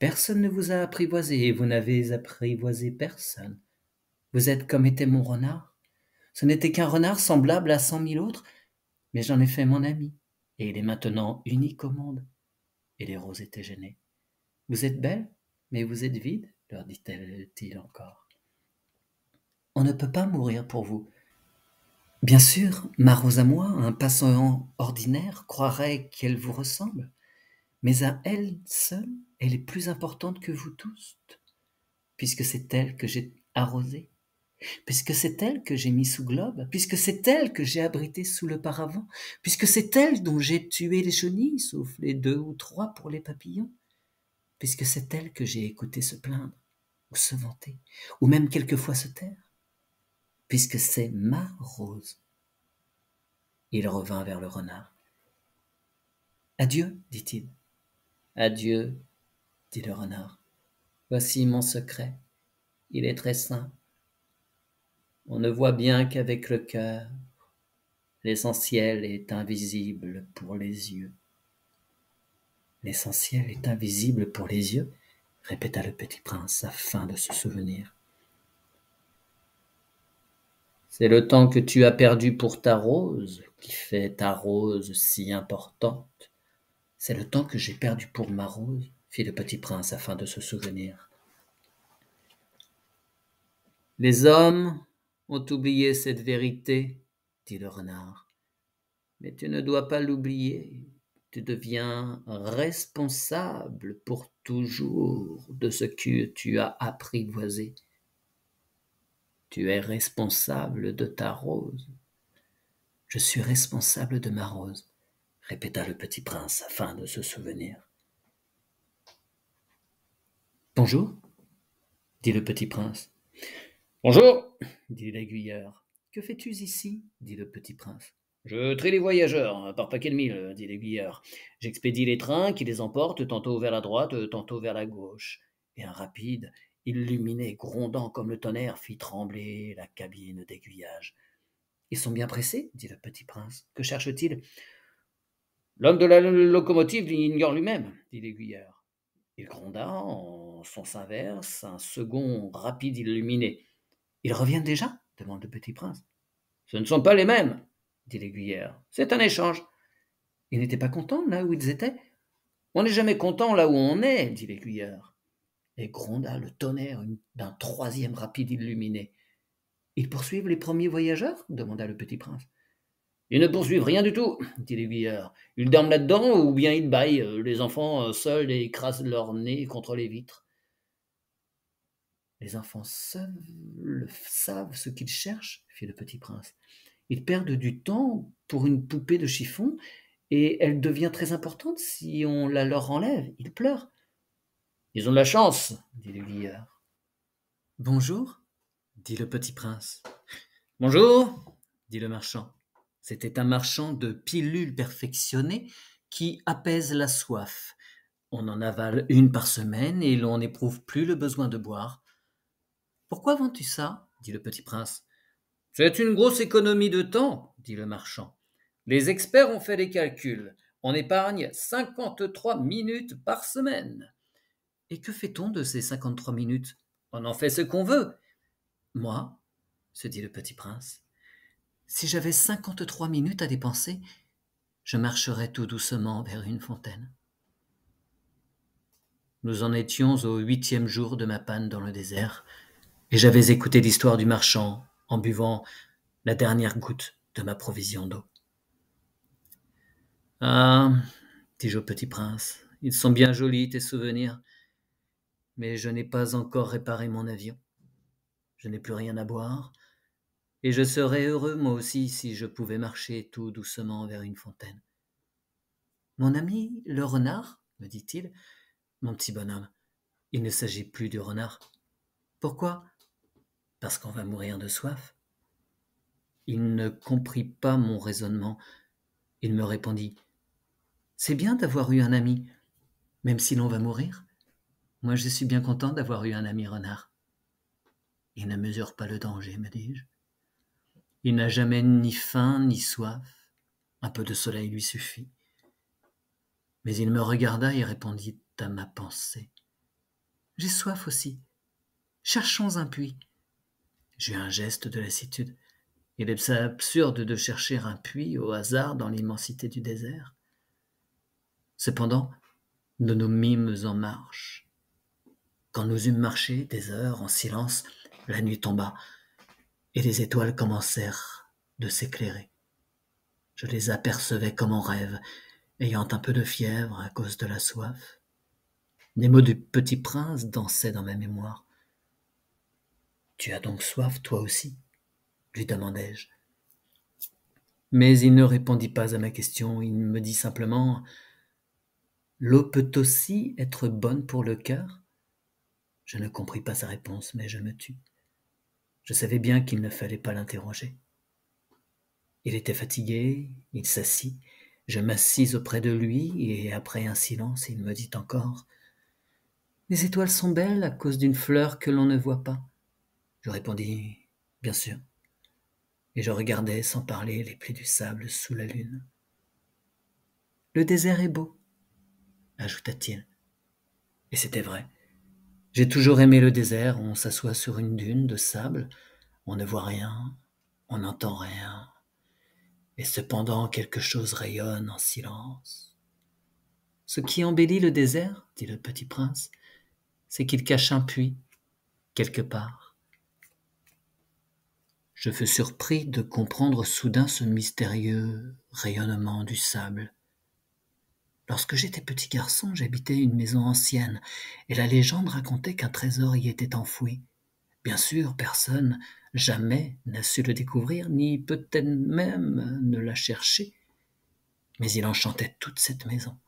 Personne ne vous a apprivoisé et vous n'avez apprivoisé personne. Vous êtes comme était mon renard. Ce n'était qu'un renard semblable à 100 000 autres, mais j'en ai fait mon ami, et il est maintenant unique au monde. » Et les roses étaient gênées. « Vous êtes belle, mais vous êtes vide, leur dit-il encore. On ne peut pas mourir pour vous. Bien sûr, ma rose à moi, un passant ordinaire, croirait qu'elle vous ressemble, mais à elle seule, elle est plus importante que vous tous, puisque c'est elle que j'ai arrosée, puisque c'est elle que j'ai mis sous globe, puisque c'est elle que j'ai abritée sous le paravent, puisque c'est elle dont j'ai tué les chenilles, sauf les 2 ou 3 pour les papillons, puisque c'est elle que j'ai écouté se plaindre, ou se vanter, ou même quelquefois se taire, puisque c'est ma rose. Il revint vers le renard. « Adieu, dit-il. »« Adieu, dit le renard. Voici mon secret. Il est très simple. On ne voit bien qu'avec le cœur. L'essentiel est invisible pour les yeux. »« L'essentiel est invisible pour les yeux, répéta le petit prince afin de se souvenir. C'est le temps que tu as perdu pour ta rose qui fait ta rose si importante. C'est le temps que j'ai perdu pour ma rose, fit le petit prince afin de se souvenir. Les hommes ont oublié cette vérité, dit le renard. Mais tu ne dois pas l'oublier. Tu deviens responsable pour toujours de ce que tu as apprivoisé. Tu es responsable de ta rose. Je suis responsable de ma rose, répéta le petit prince afin de se souvenir. Bonjour, dit le petit prince. Bonjour, dit l'aiguilleur. Que fais-tu ici, dit le petit prince. Je trie les voyageurs par paquet de mille, dit l'aiguilleur. J'expédie les trains qui les emportent tantôt vers la droite, tantôt vers la gauche. Et un rapide, illuminé, grondant comme le tonnerre, fit trembler la cabine d'aiguillage. Ils sont bien pressés, dit le petit prince. Que cherche-t-il? L'homme de la locomotive l'ignore lui-même, dit l'aiguilleur. Il gronda en sens inverse, un second rapide illuminé. Ils reviennent déjà? Demande le petit prince. Ce ne sont pas les mêmes, dit l'aiguilleur. C'est un échange. Ils n'étaient pas contents là où ils étaient? On n'est jamais content là où on est, dit l'aiguilleur. Et gronda le tonnerre d'un troisième rapide illuminé. Ils poursuivent les premiers voyageurs? Demanda le petit prince. Ils ne poursuivent rien du tout, dit l'aiguilleur. Ils dorment là-dedans ou bien ils bâillent. Les enfants seuls écrasent leur nez contre les vitres. Les enfants seuls savent ce qu'ils cherchent, fit le petit prince. Ils perdent du temps pour une poupée de chiffon et elle devient très importante si on la leur enlève. Ils pleurent. Ils ont de la chance, dit l'aiguilleur. Bonjour, dit le petit prince. Bonjour, dit le marchand. C'était un marchand de pilules perfectionnées qui apaisent la soif. On en avale une par semaine et l'on n'éprouve plus le besoin de boire. Pourquoi vends-tu ça? Dit le petit prince. C'est une grosse économie de temps, dit le marchand. Les experts ont fait les calculs. On épargne 53 minutes par semaine. Et que fait-on de ces 53 minutes? On en fait ce qu'on veut. Moi, se dit le petit prince, si j'avais 53 minutes à dépenser, je marcherais tout doucement vers une fontaine. Nous en étions au 8e jour de ma panne dans le désert, et j'avais écouté l'histoire du marchand en buvant la dernière goutte de ma provision d'eau. Ah, dis-je au petit prince, ils sont bien jolis tes souvenirs, mais je n'ai pas encore réparé mon avion. Je n'ai plus rien à boire, et je serais heureux moi aussi si je pouvais marcher tout doucement vers une fontaine. Mon ami le renard, me dit-il, mon petit bonhomme, il ne s'agit plus du renard. Pourquoi? Parce qu'on va mourir de soif. Il ne comprit pas mon raisonnement. Il me répondit, c'est bien d'avoir eu un ami, même si l'on va mourir. Moi, je suis bien content d'avoir eu un ami renard. Il ne mesure pas le danger, me dis-je. Il n'a jamais ni faim ni soif. Un peu de soleil lui suffit. Mais il me regarda et répondit à ma pensée. J'ai soif aussi. Cherchons un puits. J'eus un geste de lassitude. Il est absurde de chercher un puits au hasard dans l'immensité du désert. Cependant, nous nous mîmes en marche. Quand nous eûmes marché des heures en silence, la nuit tomba, et les étoiles commencèrent de s'éclairer. Je les apercevais comme en rêve, ayant un peu de fièvre à cause de la soif. Les mots du petit prince dansaient dans ma mémoire. « Tu as donc soif, toi aussi ?» lui demandai-je. Mais il ne répondit pas à ma question, il me dit simplement « L'eau peut aussi être bonne pour le cœur ?» Je ne compris pas sa réponse, mais je me tus. Je savais bien qu'il ne fallait pas l'interroger. Il était fatigué, il s'assit, je m'assis auprès de lui, et après un silence, il me dit encore « Les étoiles sont belles à cause d'une fleur que l'on ne voit pas. » Je répondis « Bien sûr. » Et je regardais sans parler les plis du sable sous la lune. « Le désert est beau, » ajouta-t-il. Et c'était vrai. J'ai toujours aimé le désert, on s'assoit sur une dune de sable, on ne voit rien, on n'entend rien, et cependant quelque chose rayonne en silence. Ce qui embellit le désert, dit le petit prince, c'est qu'il cache un puits, quelque part. Je fus surpris de comprendre soudain ce mystérieux rayonnement du sable. Lorsque j'étais petit garçon, j'habitais une maison ancienne, et la légende racontait qu'un trésor y était enfoui. Bien sûr, personne jamais n'a su le découvrir, ni peut-être même ne l'a cherché. Mais il enchantait toute cette maison.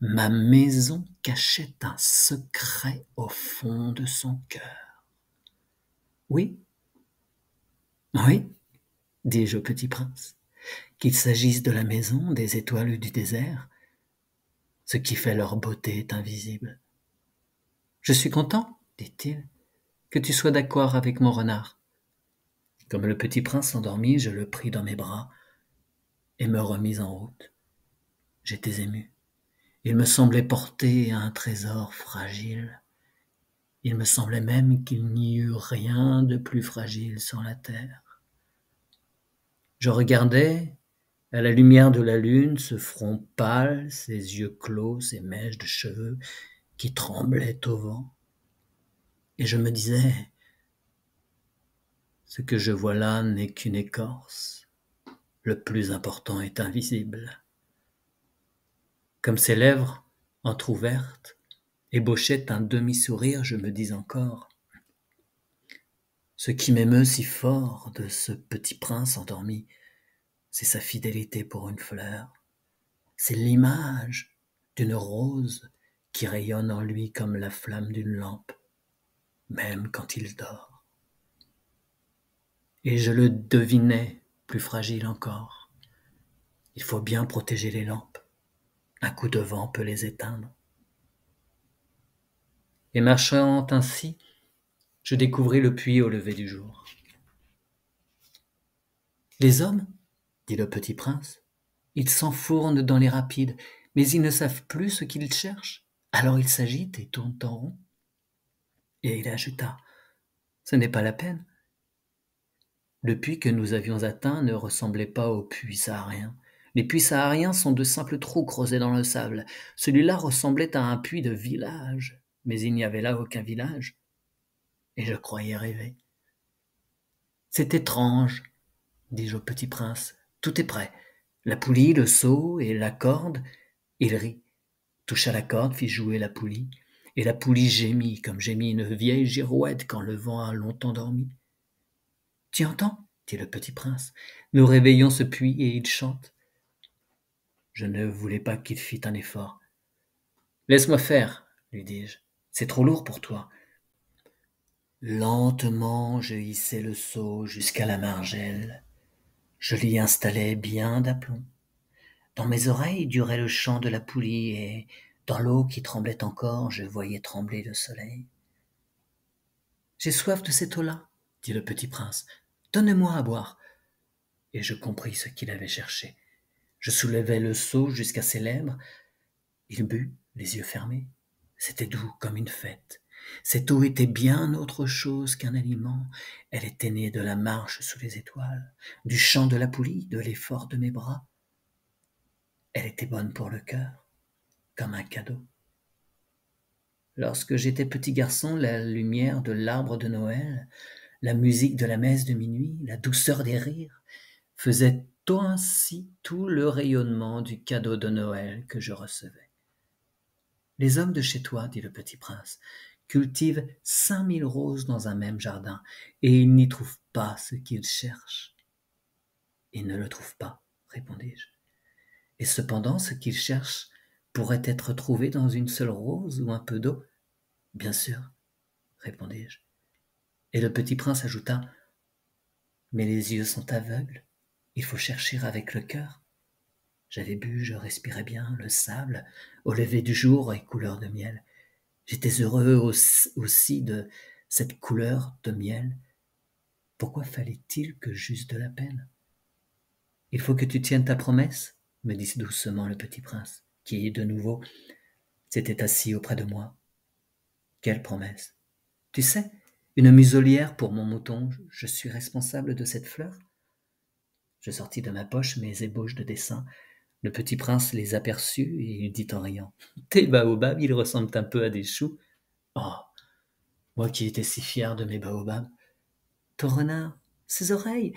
Ma maison cachait un secret au fond de son cœur. Oui, oui, dis-je au petit prince, qu'il s'agisse de la maison, des étoiles ou du désert, ce qui fait leur beauté est invisible. Je suis content, dit-il, que tu sois d'accord avec mon renard. Comme le petit prince s'endormit, je le pris dans mes bras et me remis en route. J'étais ému. Il me semblait porter un trésor fragile. Il me semblait même qu'il n'y eût rien de plus fragile sur la terre. Je regardais, à la lumière de la lune, ce front pâle, ses yeux clos, ses mèches de cheveux qui tremblaient au vent. Et je me disais, ce que je vois là n'est qu'une écorce. Le plus important est invisible. Comme ses lèvres, entr'ouvertes, ébauchaient un demi-sourire, je me dis encore, ce qui m'émeut si fort de ce petit prince endormi, c'est sa fidélité pour une fleur. C'est l'image d'une rose qui rayonne en lui comme la flamme d'une lampe, même quand il dort. Et je le devinais plus fragile encore. Il faut bien protéger les lampes. Un coup de vent peut les éteindre. Et marchant ainsi, je découvris le puits au lever du jour. Les hommes, dit le petit prince, ils s'enfournent dans les rapides, mais ils ne savent plus ce qu'ils cherchent. Alors ils s'agitent et tournent en rond. Et il ajouta, ce n'est pas la peine. Le puits que nous avions atteint ne ressemblait pas aux puits sahariens. Les puits sahariens sont de simples trous creusés dans le sable. Celui-là ressemblait à un puits de village, mais il n'y avait là aucun village. Et je croyais rêver. C'est étrange, dis-je au petit prince. Tout est prêt. La poulie, le seau et la corde. Il rit, toucha la corde, fit jouer la poulie. Et la poulie gémit comme gémit une vieille girouette quand le vent a longtemps dormi. Tu entends, dit le petit prince. Nous réveillons ce puits et il chante. Je ne voulais pas qu'il fît un effort. Laisse-moi faire, lui dis-je. C'est trop lourd pour toi. Lentement, je hissai le seau jusqu'à la margelle. Je l'y installai bien d'aplomb. Dans mes oreilles durait le chant de la poulie et, dans l'eau qui tremblait encore, je voyais trembler le soleil. J'ai soif de cette eau-là, dit le petit prince. Donne-moi à boire. Et je compris ce qu'il avait cherché. Je soulevai le seau jusqu'à ses lèvres. Il but, les yeux fermés. C'était doux comme une fête. Cette eau était bien autre chose qu'un aliment. Elle était née de la marche sous les étoiles, du chant de la poulie, de l'effort de mes bras. Elle était bonne pour le cœur, comme un cadeau. Lorsque j'étais petit garçon, la lumière de l'arbre de Noël, la musique de la messe de minuit, la douceur des rires, faisaient ainsi tout le rayonnement du cadeau de Noël que je recevais. Les hommes de chez toi, dit le petit prince, cultivent 5000 roses dans un même jardin, et ils n'y trouvent pas ce qu'ils cherchent. Ils ne le trouvent pas, répondis-je. Et cependant, ce qu'ils cherchent pourrait être trouvé dans une seule rose ou un peu d'eau. Bien sûr, répondis-je. Et le petit prince ajouta, mais les yeux sont aveugles, il faut chercher avec le cœur. J'avais bu, je respirais bien, le sable, au lever du jour et couleur de miel. J'étais heureux aussi de cette couleur de miel. Pourquoi fallait-il que j'eusse de la peine? Il faut que tu tiennes ta promesse, me dit doucement le petit prince, qui, de nouveau, s'était assis auprès de moi. Quelle promesse? Tu sais, une muselière pour mon mouton, je suis responsable de cette fleur. Je sortis de ma poche mes ébauches de dessin. Le petit prince les aperçut et il dit en riant: «Tes baobabs, ils ressemblent un peu à des choux.» Oh, moi qui étais si fier de mes baobabs. Ton renard, ses oreilles,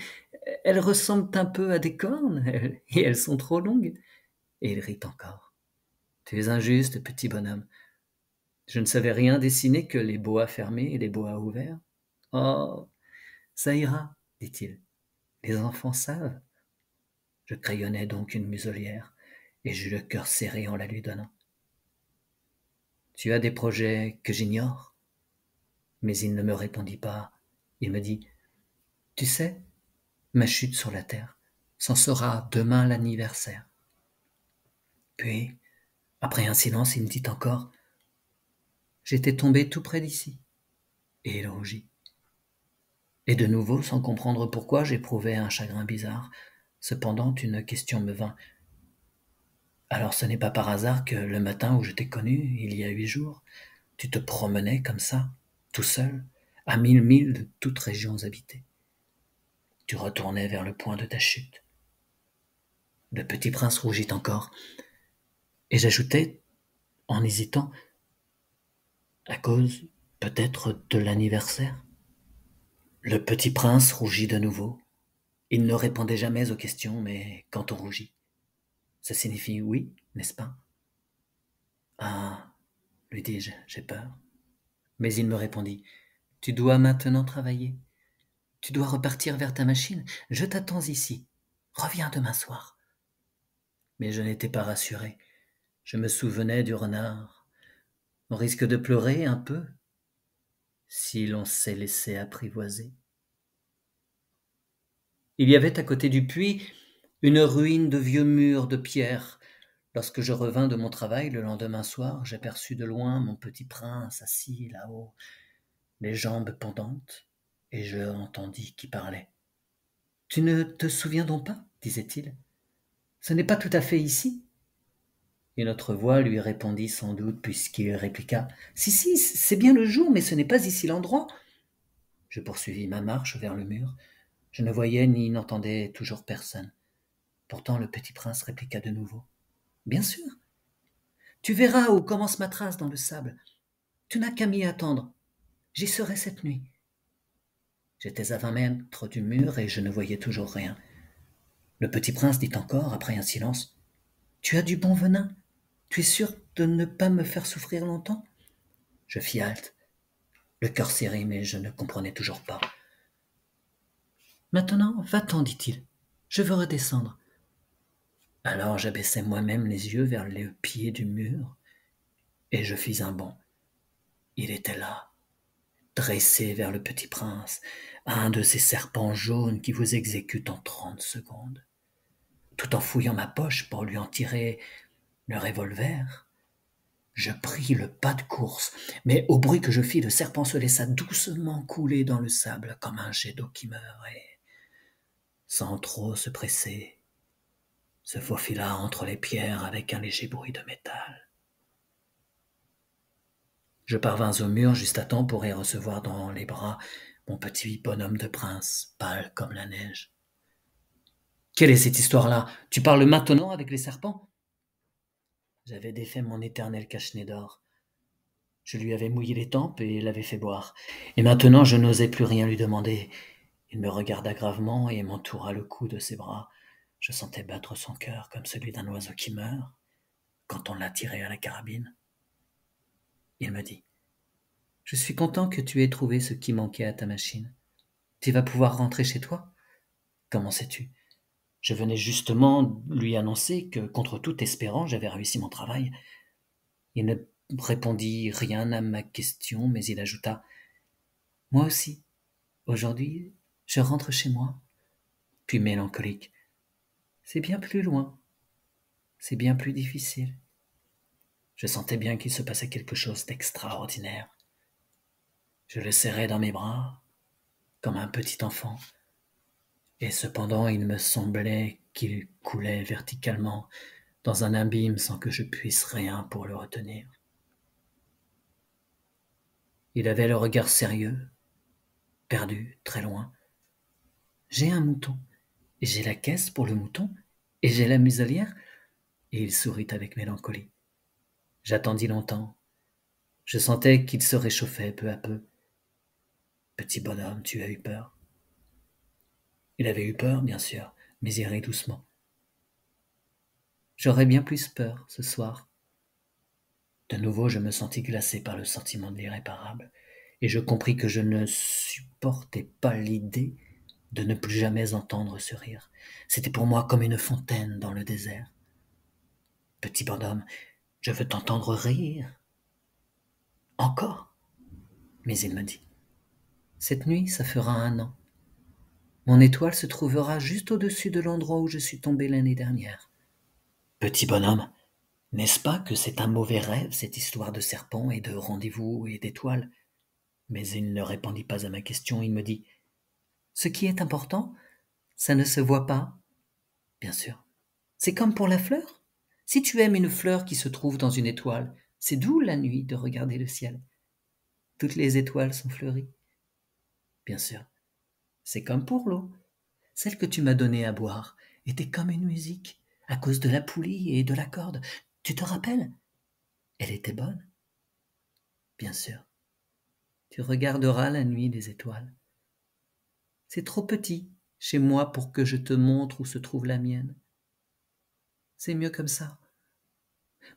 elles ressemblent un peu à des cornes, et elles sont trop longues. Et il rit encore. Tu es injuste, petit bonhomme. Je ne savais rien dessiner que les boas fermés et les boas ouverts. Oh, ça ira, dit-il. Les enfants savent. Je crayonnai donc une muselière, et j'eus le cœur serré en la lui donnant. Tu as des projets que j'ignore? Mais il ne me répondit pas. Il me dit: Tu sais, ma chute sur la terre, c'en sera demain l'anniversaire. Puis, après un silence, il me dit encore: J'étais tombé tout près d'ici. Et il rougit. Et de nouveau, sans comprendre pourquoi, j'éprouvais un chagrin bizarre. Cependant, une question me vint. Alors ce n'est pas par hasard que le matin où je t'ai connu, il y a 8 jours, tu te promenais comme ça, tout seul, à 1000 milles de toutes régions habitées. Tu retournais vers le point de ta chute. Le petit prince rougit encore, et j'ajoutai, en hésitant, à cause, peut-être, de l'anniversaire. Le petit prince rougit de nouveau. Il ne répondait jamais aux questions, mais quand on rougit, ça signifie oui, n'est-ce pas? Ah, lui dis-je, j'ai peur. Mais il me répondit: Tu dois maintenant travailler. Tu dois repartir vers ta machine. Je t'attends ici. Reviens demain soir. Mais je n'étais pas rassuré. Je me souvenais du renard. On risque de pleurer un peu si l'on s'est laissé apprivoiser. Il y avait à côté du puits une ruine de vieux murs de pierre. Lorsque je revins de mon travail le lendemain soir, j'aperçus de loin mon petit prince assis là-haut, les jambes pendantes, et je entendis qui parlait. « Tu ne te souviens donc pas, disait-il. Ce n'est pas tout à fait ici. » Une autre voix lui répondit sans doute, puisqu'il répliqua: « Si, si, c'est bien le jour, mais ce n'est pas ici l'endroit. » Je poursuivis ma marche vers le mur. Je ne voyais ni n'entendais toujours personne. Pourtant le petit prince répliqua de nouveau: « Bien sûr. Tu verras où commence ma trace dans le sable. Tu n'as qu'à m'y attendre. J'y serai cette nuit. » J'étais à 20 mètres du mur et je ne voyais toujours rien. Le petit prince dit encore, après un silence: « Tu as du bon venin? Tu es sûr de ne pas me faire souffrir longtemps ?» Je fis halte, le cœur serré, mais je ne comprenais toujours pas. « Maintenant, va-t'en, dit-il. Je veux redescendre. » Alors j'abaissai moi-même les yeux vers le pied du mur et je fis un bond. Il était là, dressé vers le petit prince, un de ces serpents jaunes qui vous exécutent en 30 secondes. Tout en fouillant ma poche pour lui en tirer le revolver, je pris le pas de course, mais au bruit que je fis, le serpent se laissa doucement couler dans le sable comme un jet d'eau qui meurt et, sans trop se presser, se faufila entre les pierres avec un léger bruit de métal. Je parvins au mur juste à temps pour y recevoir dans les bras mon petit bonhomme de prince, pâle comme la neige. « Quelle est cette histoire-là? Tu parles maintenant avec les serpents ?» J'avais défait mon éternel cache-nez d'or. Je lui avais mouillé les tempes et l'avais fait boire. Et maintenant, je n'osais plus rien lui demander. Il me regarda gravement et m'entoura le cou de ses bras. Je sentais battre son cœur comme celui d'un oiseau qui meurt quand on l'a tiré à la carabine. Il me dit: « Je suis content que tu aies trouvé ce qui manquait à ta machine. Tu vas pouvoir rentrer chez toi? Comment sais-tu? » Je venais justement lui annoncer que, contre toute espérance, j'avais réussi mon travail. Il ne répondit rien à ma question, mais il ajouta: « Moi aussi, aujourd'hui, je rentre chez moi. » Puis mélancolique: « C'est bien plus loin, c'est bien plus difficile. » Je sentais bien qu'il se passait quelque chose d'extraordinaire. Je le serrais dans mes bras, comme un petit enfant, et cependant il me semblait qu'il coulait verticalement dans un abîme sans que je puisse rien pour le retenir. Il avait le regard sérieux, perdu, très loin. « J'ai un mouton, et j'ai la caisse pour le mouton, et j'ai la muselière. et il sourit avec mélancolie. J'attendis longtemps. Je sentais qu'il se réchauffait peu à peu. Petit bonhomme, tu as eu peur. Il avait eu peur, bien sûr, mais il rit doucement. J'aurais bien plus peur ce soir. De nouveau, je me sentis glacé par le sentiment de l'irréparable, et je compris que je ne supportais pas l'idée de ne plus jamais entendre ce rire. C'était pour moi comme une fontaine dans le désert. Petit bonhomme, je veux t'entendre rire. Encore. Mais il me dit, cette nuit, ça fera 1 an. Mon étoile se trouvera juste au-dessus de l'endroit où je suis tombé l'année dernière. Petit bonhomme, n'est-ce pas que c'est un mauvais rêve, cette histoire de serpent et de rendez-vous et d'étoiles? Mais il ne répondit pas à ma question, il me dit, ce qui est important, ça ne se voit pas. Bien sûr. C'est comme pour la fleur. Si tu aimes une fleur qui se trouve dans une étoile, c'est doux la nuit de regarder le ciel. Toutes les étoiles sont fleuries. Bien sûr. C'est comme pour l'eau. Celle que tu m'as donnée à boire était comme une musique, à cause de la poulie et de la corde. Tu te rappelles? Elle était bonne. Bien sûr. Tu regarderas la nuit des étoiles. C'est trop petit chez moi pour que je te montre où se trouve la mienne. C'est mieux comme ça.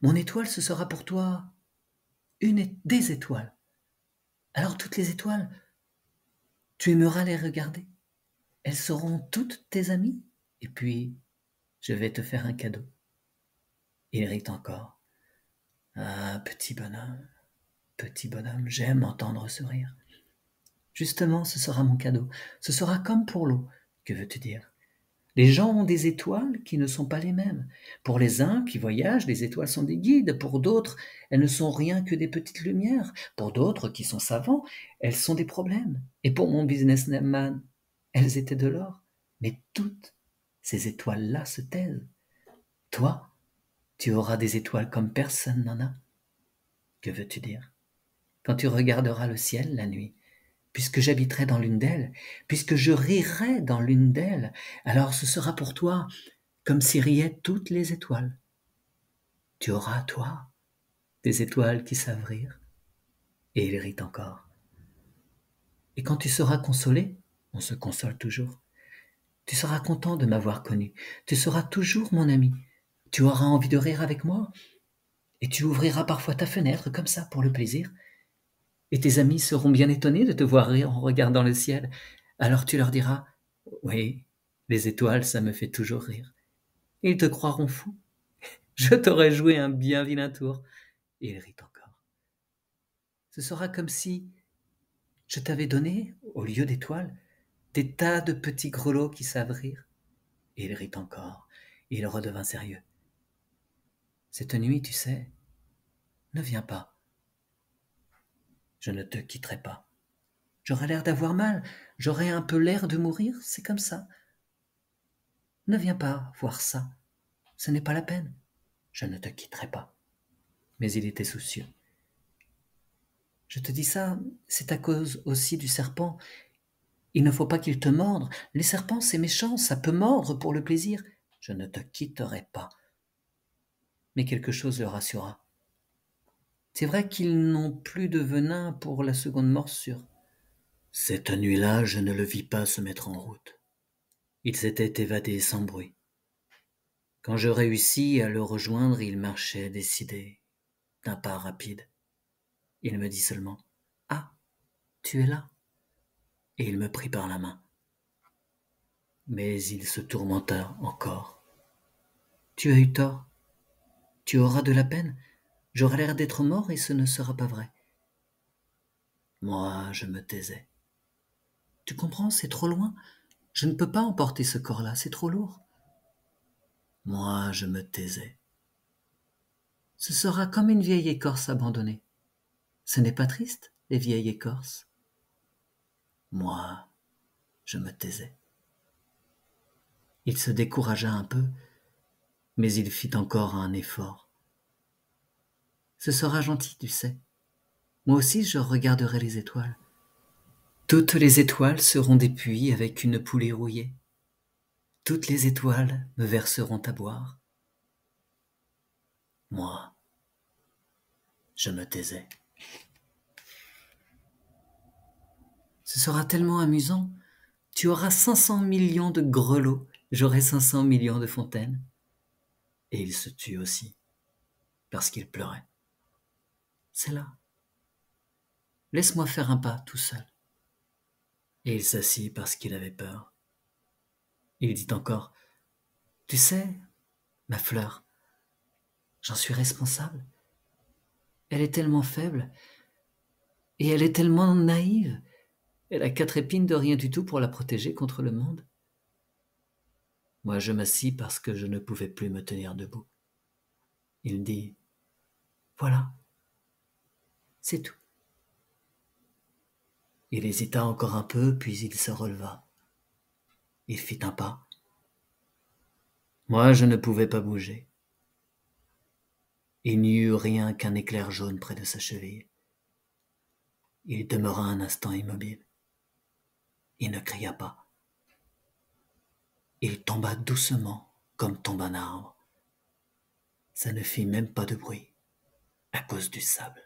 Mon étoile, ce sera pour toi des étoiles. Alors toutes les étoiles, tu aimeras les regarder. Elles seront toutes tes amies. Et puis, je vais te faire un cadeau. Il rit encore. Ah, petit bonhomme, j'aime entendre ce rire. Justement, ce sera mon cadeau. Ce sera comme pour l'eau. Que veux-tu dire? Les gens ont des étoiles qui ne sont pas les mêmes. Pour les uns qui voyagent, les étoiles sont des guides. Pour d'autres, elles ne sont rien que des petites lumières. Pour d'autres qui sont savants, elles sont des problèmes. Et pour mon businessman, elles étaient de l'or. Mais toutes ces étoiles-là se taisent. Toi, tu auras des étoiles comme personne n'en a. Que veux-tu dire? Quand tu regarderas le ciel la nuit, puisque j'habiterai dans l'une d'elles, puisque je rirai dans l'une d'elles, alors ce sera pour toi comme si riaient toutes les étoiles. Tu auras, toi, des étoiles qui savent rire. Et il rit encore. Et quand tu seras consolé, on se console toujours, tu seras content de m'avoir connu, tu seras toujours mon ami, tu auras envie de rire avec moi, et tu ouvriras parfois ta fenêtre comme ça pour le plaisir, et tes amis seront bien étonnés de te voir rire en regardant le ciel. Alors tu leur diras, oui, les étoiles, ça me fait toujours rire. Et ils te croiront fou. Je t'aurais joué un bien vilain tour. Et il rit encore. Ce sera comme si je t'avais donné, au lieu d'étoiles, des tas de petits grelots qui savent rire. Et il rit encore. Et il redevint sérieux. Cette nuit, tu sais, ne viens pas. Je ne te quitterai pas. J'aurai l'air d'avoir mal, j'aurai un peu l'air de mourir, c'est comme ça. Ne viens pas voir ça, ce n'est pas la peine. Je ne te quitterai pas. Mais il était soucieux. Je te dis ça, c'est à cause aussi du serpent. Il ne faut pas qu'il te morde. Les serpents, c'est méchant, ça peut mordre pour le plaisir. Je ne te quitterai pas. Mais quelque chose le rassura. C'est vrai qu'ils n'ont plus de venin pour la seconde morsure. Cette nuit-là, je ne le vis pas se mettre en route. Il s'était évadé sans bruit. Quand je réussis à le rejoindre, il marchait décidé, d'un pas rapide. Il me dit seulement « Ah, tu es là ?» et il me prit par la main. Mais il se tourmenta encore. « Tu as eu tort. Tu auras de la peine. J'aurai l'air d'être mort et ce ne sera pas vrai. » Moi, je me taisais. « Tu comprends, c'est trop loin. Je ne peux pas emporter ce corps-là, c'est trop lourd. » Moi, je me taisais. « Ce sera comme une vieille écorce abandonnée. Ce n'est pas triste, les vieilles écorces. » Moi, je me taisais. Il se découragea un peu, mais il fit encore un effort. « Ce sera gentil, tu sais. Moi aussi, je regarderai les étoiles. Toutes les étoiles seront des puits avec une poulée rouillée. Toutes les étoiles me verseront à boire. Moi, je me taisais. Ce sera tellement amusant. Tu auras 500 millions de grelots, j'aurai 500 millions de fontaines. Et il se tut aussi, parce qu'il pleurait. C'est là. Laisse-moi faire un pas tout seul. Et il s'assit parce qu'il avait peur. Il dit encore, tu sais, ma fleur, j'en suis responsable. Elle est tellement faible, et elle est tellement naïve. Elle a 4 épines de rien du tout pour la protéger contre le monde. Moi, je m'assis parce que je ne pouvais plus me tenir debout. Il dit, voilà, c'est tout. Il hésita encore un peu, puis il se releva. Il fit un pas. Moi, je ne pouvais pas bouger. Il n'y eut rien qu'un éclair jaune près de sa cheville. Il demeura un instant immobile. Il ne cria pas. Il tomba doucement, comme tombe un arbre. Ça ne fit même pas de bruit, à cause du sable.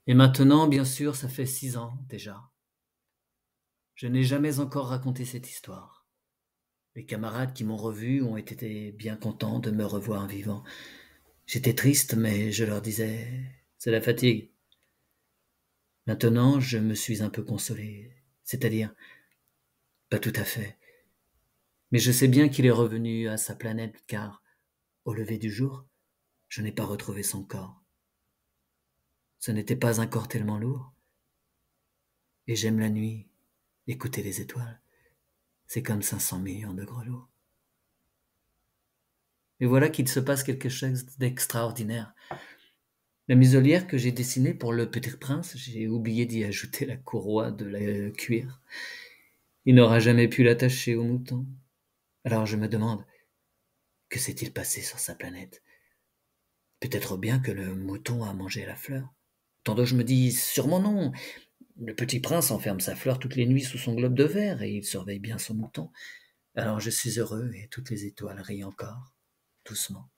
Et maintenant, bien sûr, ça fait 6 ans déjà. Je n'ai jamais encore raconté cette histoire. Les camarades qui m'ont revu ont été bien contents de me revoir vivant. J'étais triste, mais je leur disais, c'est la fatigue. Maintenant, je me suis un peu consolé, c'est-à-dire, pas tout à fait. Mais je sais bien qu'il est revenu à sa planète, car, au lever du jour, je n'ai pas retrouvé son corps. Ce n'était pas un corps tellement lourd. Et j'aime la nuit, écouter les étoiles. C'est comme 500 millions de grelots. Et voilà qu'il se passe quelque chose d'extraordinaire. La muselière que j'ai dessinée pour le Petit Prince, j'ai oublié d'y ajouter la courroie de la cuir. Il n'aura jamais pu l'attacher au mouton. Alors je me demande, que s'est-il passé sur sa planète? Peut-être bien que le mouton a mangé la fleur. Tantôt je me dis, sûrement non. Le Petit Prince enferme sa fleur toutes les nuits sous son globe de verre et il surveille bien son mouton. Alors je suis heureux et toutes les étoiles rient encore, doucement.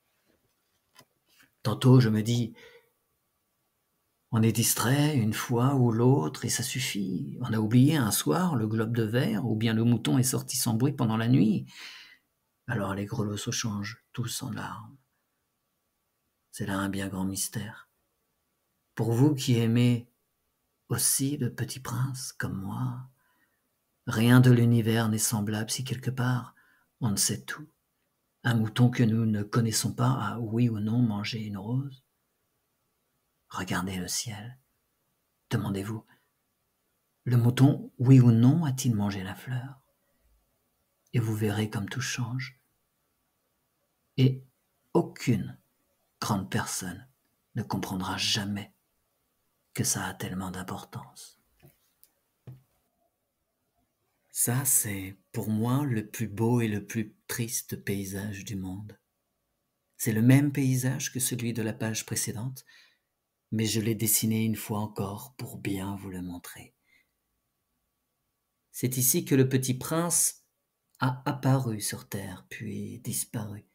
Tantôt je me dis, on est distrait une fois ou l'autre et ça suffit. On a oublié un soir le globe de verre ou bien le mouton est sorti sans bruit pendant la nuit. Alors les grelots se changent tous en larmes. C'est là un bien grand mystère. Pour vous qui aimez aussi le Petit Prince comme moi, rien de l'univers n'est semblable si quelque part on ne sait tout. Un mouton que nous ne connaissons pas a oui ou non mangé une rose. Regardez le ciel. Demandez-vous, le mouton, oui ou non, a-t-il mangé la fleur? Et vous verrez comme tout change. Et aucune grande personne ne comprendra jamais que ça a tellement d'importance. Ça, c'est pour moi le plus beau et le plus triste paysage du monde. C'est le même paysage que celui de la page précédente, mais je l'ai dessiné une fois encore pour bien vous le montrer. C'est ici que le Petit Prince a apparu sur terre, puis disparu.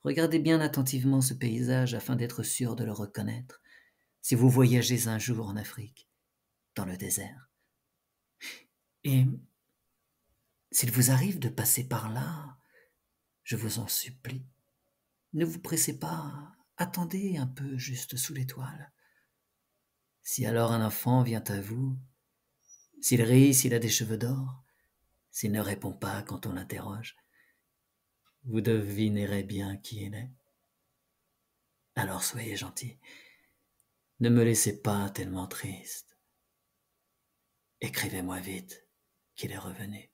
Regardez bien attentivement ce paysage afin d'être sûr de le reconnaître, si vous voyagez un jour en Afrique, dans le désert. Et s'il vous arrive de passer par là, je vous en supplie, ne vous pressez pas, attendez un peu juste sous l'étoile. Si alors un enfant vient à vous, s'il rit, s'il a des cheveux d'or, s'il ne répond pas quand on l'interroge, vous devinerez bien qui il est. Alors soyez gentil, ne me laissez pas tellement triste. Écrivez-moi vite qu'il est revenu.